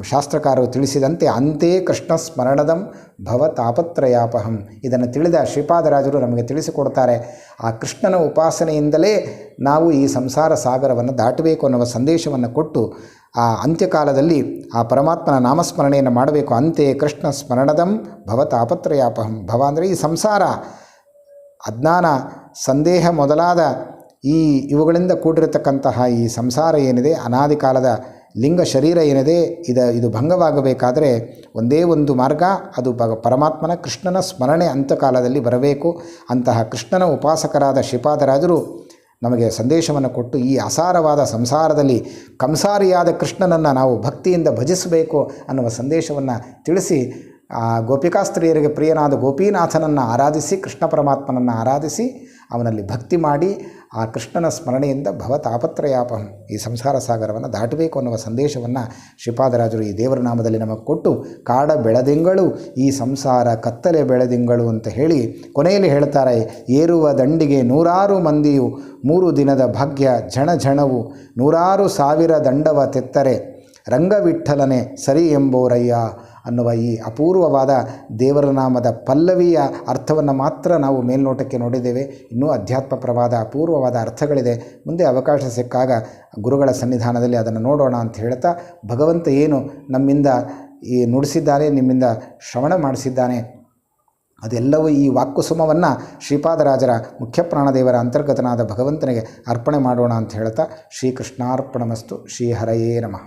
ಶಾಸ್ತ್ರಕಾರರು ತಿಳಿಸಿದಂತೆ ಅಂತೆ ಕೃಷ್ಣ ಸ್ಮರಣದಂ ಭವ ತಾಪತ್ರಯಾಪಹಂ, ಇದನ್ನು ತಿಳಿದ ಶ್ರೀಪಾದರಾಜರು ನಮಗೆ ತಿಳಿಸಿಕೊಡ್ತಾರೆ. ಆ ಕೃಷ್ಣನ ಉಪಾಸನೆಯಿಂದಲೇ ನಾವು ಈ ಸಂಸಾರ ಸಾಗರವನ್ನು ದಾಟಬೇಕು ಅನ್ನುವ ಸಂದೇಶವನ್ನು ಕೊಟ್ಟು ಆ ಅಂತ್ಯಕಾಲದಲ್ಲಿ ಆ ಪರಮಾತ್ಮನ ನಾಮಸ್ಮರಣೆಯನ್ನು ಮಾಡಬೇಕು. ಅಂತೆ ಕೃಷ್ಣ ಸ್ಮರಣದಂ ಭವ ತಾಪತ್ರಯಾಪಹಂ. ಭವ ಅಂದರೆ ಈ ಸಂಸಾರ, ಅಜ್ಞಾನ, ಸಂದೇಹ ಮೊದಲಾದ ಇವುಗಳಿಂದ ಕೂಡಿರತಕ್ಕಂತಹ ಈ ಸಂಸಾರ ಏನಿದೆ, ಅನಾದಿ ಕಾಲದ ಲಿಂಗ ಶರೀರ ಏನಿದೆ, ಇದು ಭಂಗವಾಗಬೇಕಾದರೆ ಒಂದೇ ಒಂದು ಮಾರ್ಗ, ಅದು ಪರಮಾತ್ಮನ ಕೃಷ್ಣನ ಸ್ಮರಣೆ ಅಂತ್ಯಕಾಲದಲ್ಲಿ ಬರಬೇಕು. ಅಂತಹ ಕೃಷ್ಣನ ಉಪಾಸಕರಾದ ಶ್ರೀಪಾದರಾಜರು ನಮಗೆ ಸಂದೇಶವನ್ನು ಕೊಟ್ಟು ಈ ಅಸಾರವಾದ ಸಂಸಾರದಲ್ಲಿ ಕಂಸಾರಿಯಾದ ಕೃಷ್ಣನನ್ನು ನಾವು ಭಕ್ತಿಯಿಂದ ಭಜಿಸಬೇಕು ಅನ್ನುವ ಸಂದೇಶವನ್ನು ತಿಳಿಸಿ ಗೋಪಿಕಾಸ್ತ್ರೀಯರಿಗೆ ಪ್ರಿಯನಾದ ಗೋಪೀನಾಥನನ್ನು ಆರಾಧಿಸಿ, ಕೃಷ್ಣ ಪರಮಾತ್ಮನನ್ನು ಆರಾಧಿಸಿ ಅವನಲ್ಲಿ ಭಕ್ತಿ ಮಾಡಿ ಆ ಕೃಷ್ಣನ ಸ್ಮರಣೆಯಿಂದ ಭವ ತಾಪತ್ರಯಾಪಹಂ, ಈ ಸಂಸಾರ ಸಾಗರವನ್ನು ದಾಟಬೇಕು ಅನ್ನುವ ಸಂದೇಶವನ್ನು ಶ್ರೀಪಾದರಾಜರು ಈ ದೇವರ ನಾಮದಲ್ಲಿ ನಮಗೆ ಕೊಟ್ಟು, ಕಾಡ ಬೆಳದಿಂಗಳು ಈ ಸಂಸಾರ ಕತ್ತಲೆ ಬೆಳದಿಂಗಳು ಅಂತ ಹೇಳಿ ಕೊನೆಯಲ್ಲಿ ಹೇಳ್ತಾರೆ, ಏರುವ ದಂಡಿಗೆ 100 ಮಂದಿಯು 3 ದಿನದ ಭಾಗ್ಯ ಝಣಝಣವು 100,000 ದಂಡವ ತೆತ್ತರೆ ರಂಗವಿಠಲನೆ ಸರಿ ಎಂಬೋರಯ್ಯ ಅನ್ನುವ ಈ ಅಪೂರ್ವವಾದ ದೇವರ ನಾಮದ ಪಲ್ಲವಿಯ ಅರ್ಥವನ್ನು ಮಾತ್ರ ನಾವು ಮೇಲ್ನೋಟಕ್ಕೆ ನೋಡಿದ್ದೇವೆ. ಇನ್ನೂ ಅಧ್ಯಾತ್ಮಪ್ರವಾದ ಅಪೂರ್ವವಾದ ಅರ್ಥಗಳಿದೆ. ಮುಂದೆ ಅವಕಾಶ ಸಿಕ್ಕಾಗ ಗುರುಗಳ ಸನ್ನಿಧಾನದಲ್ಲಿ ಅದನ್ನು ನೋಡೋಣ ಅಂತ ಹೇಳ್ತಾ, ಭಗವಂತ ಏನು ನಮ್ಮಿಂದ ನುಡಿಸಿದ್ದಾನೆ, ನಿಮ್ಮಿಂದ ಶ್ರವಣ ಮಾಡಿಸಿದ್ದಾನೆ, ಅದೆಲ್ಲವೂ ಈ ವಾಕ್ಕುಸುಮವನ್ನು ಶ್ರೀಪಾದರಾಜರ ಮುಖ್ಯ ಪ್ರಾಣದೇವರ ಅಂತರ್ಗತನಾದ ಭಗವಂತನಿಗೆ ಅರ್ಪಣೆ ಮಾಡೋಣ ಅಂತ ಹೇಳ್ತಾ, ಶ್ರೀಕೃಷ್ಣಾರ್ಪಣಮಸ್ತು. ಶ್ರೀ ಹರಯೇ ನಮಃ.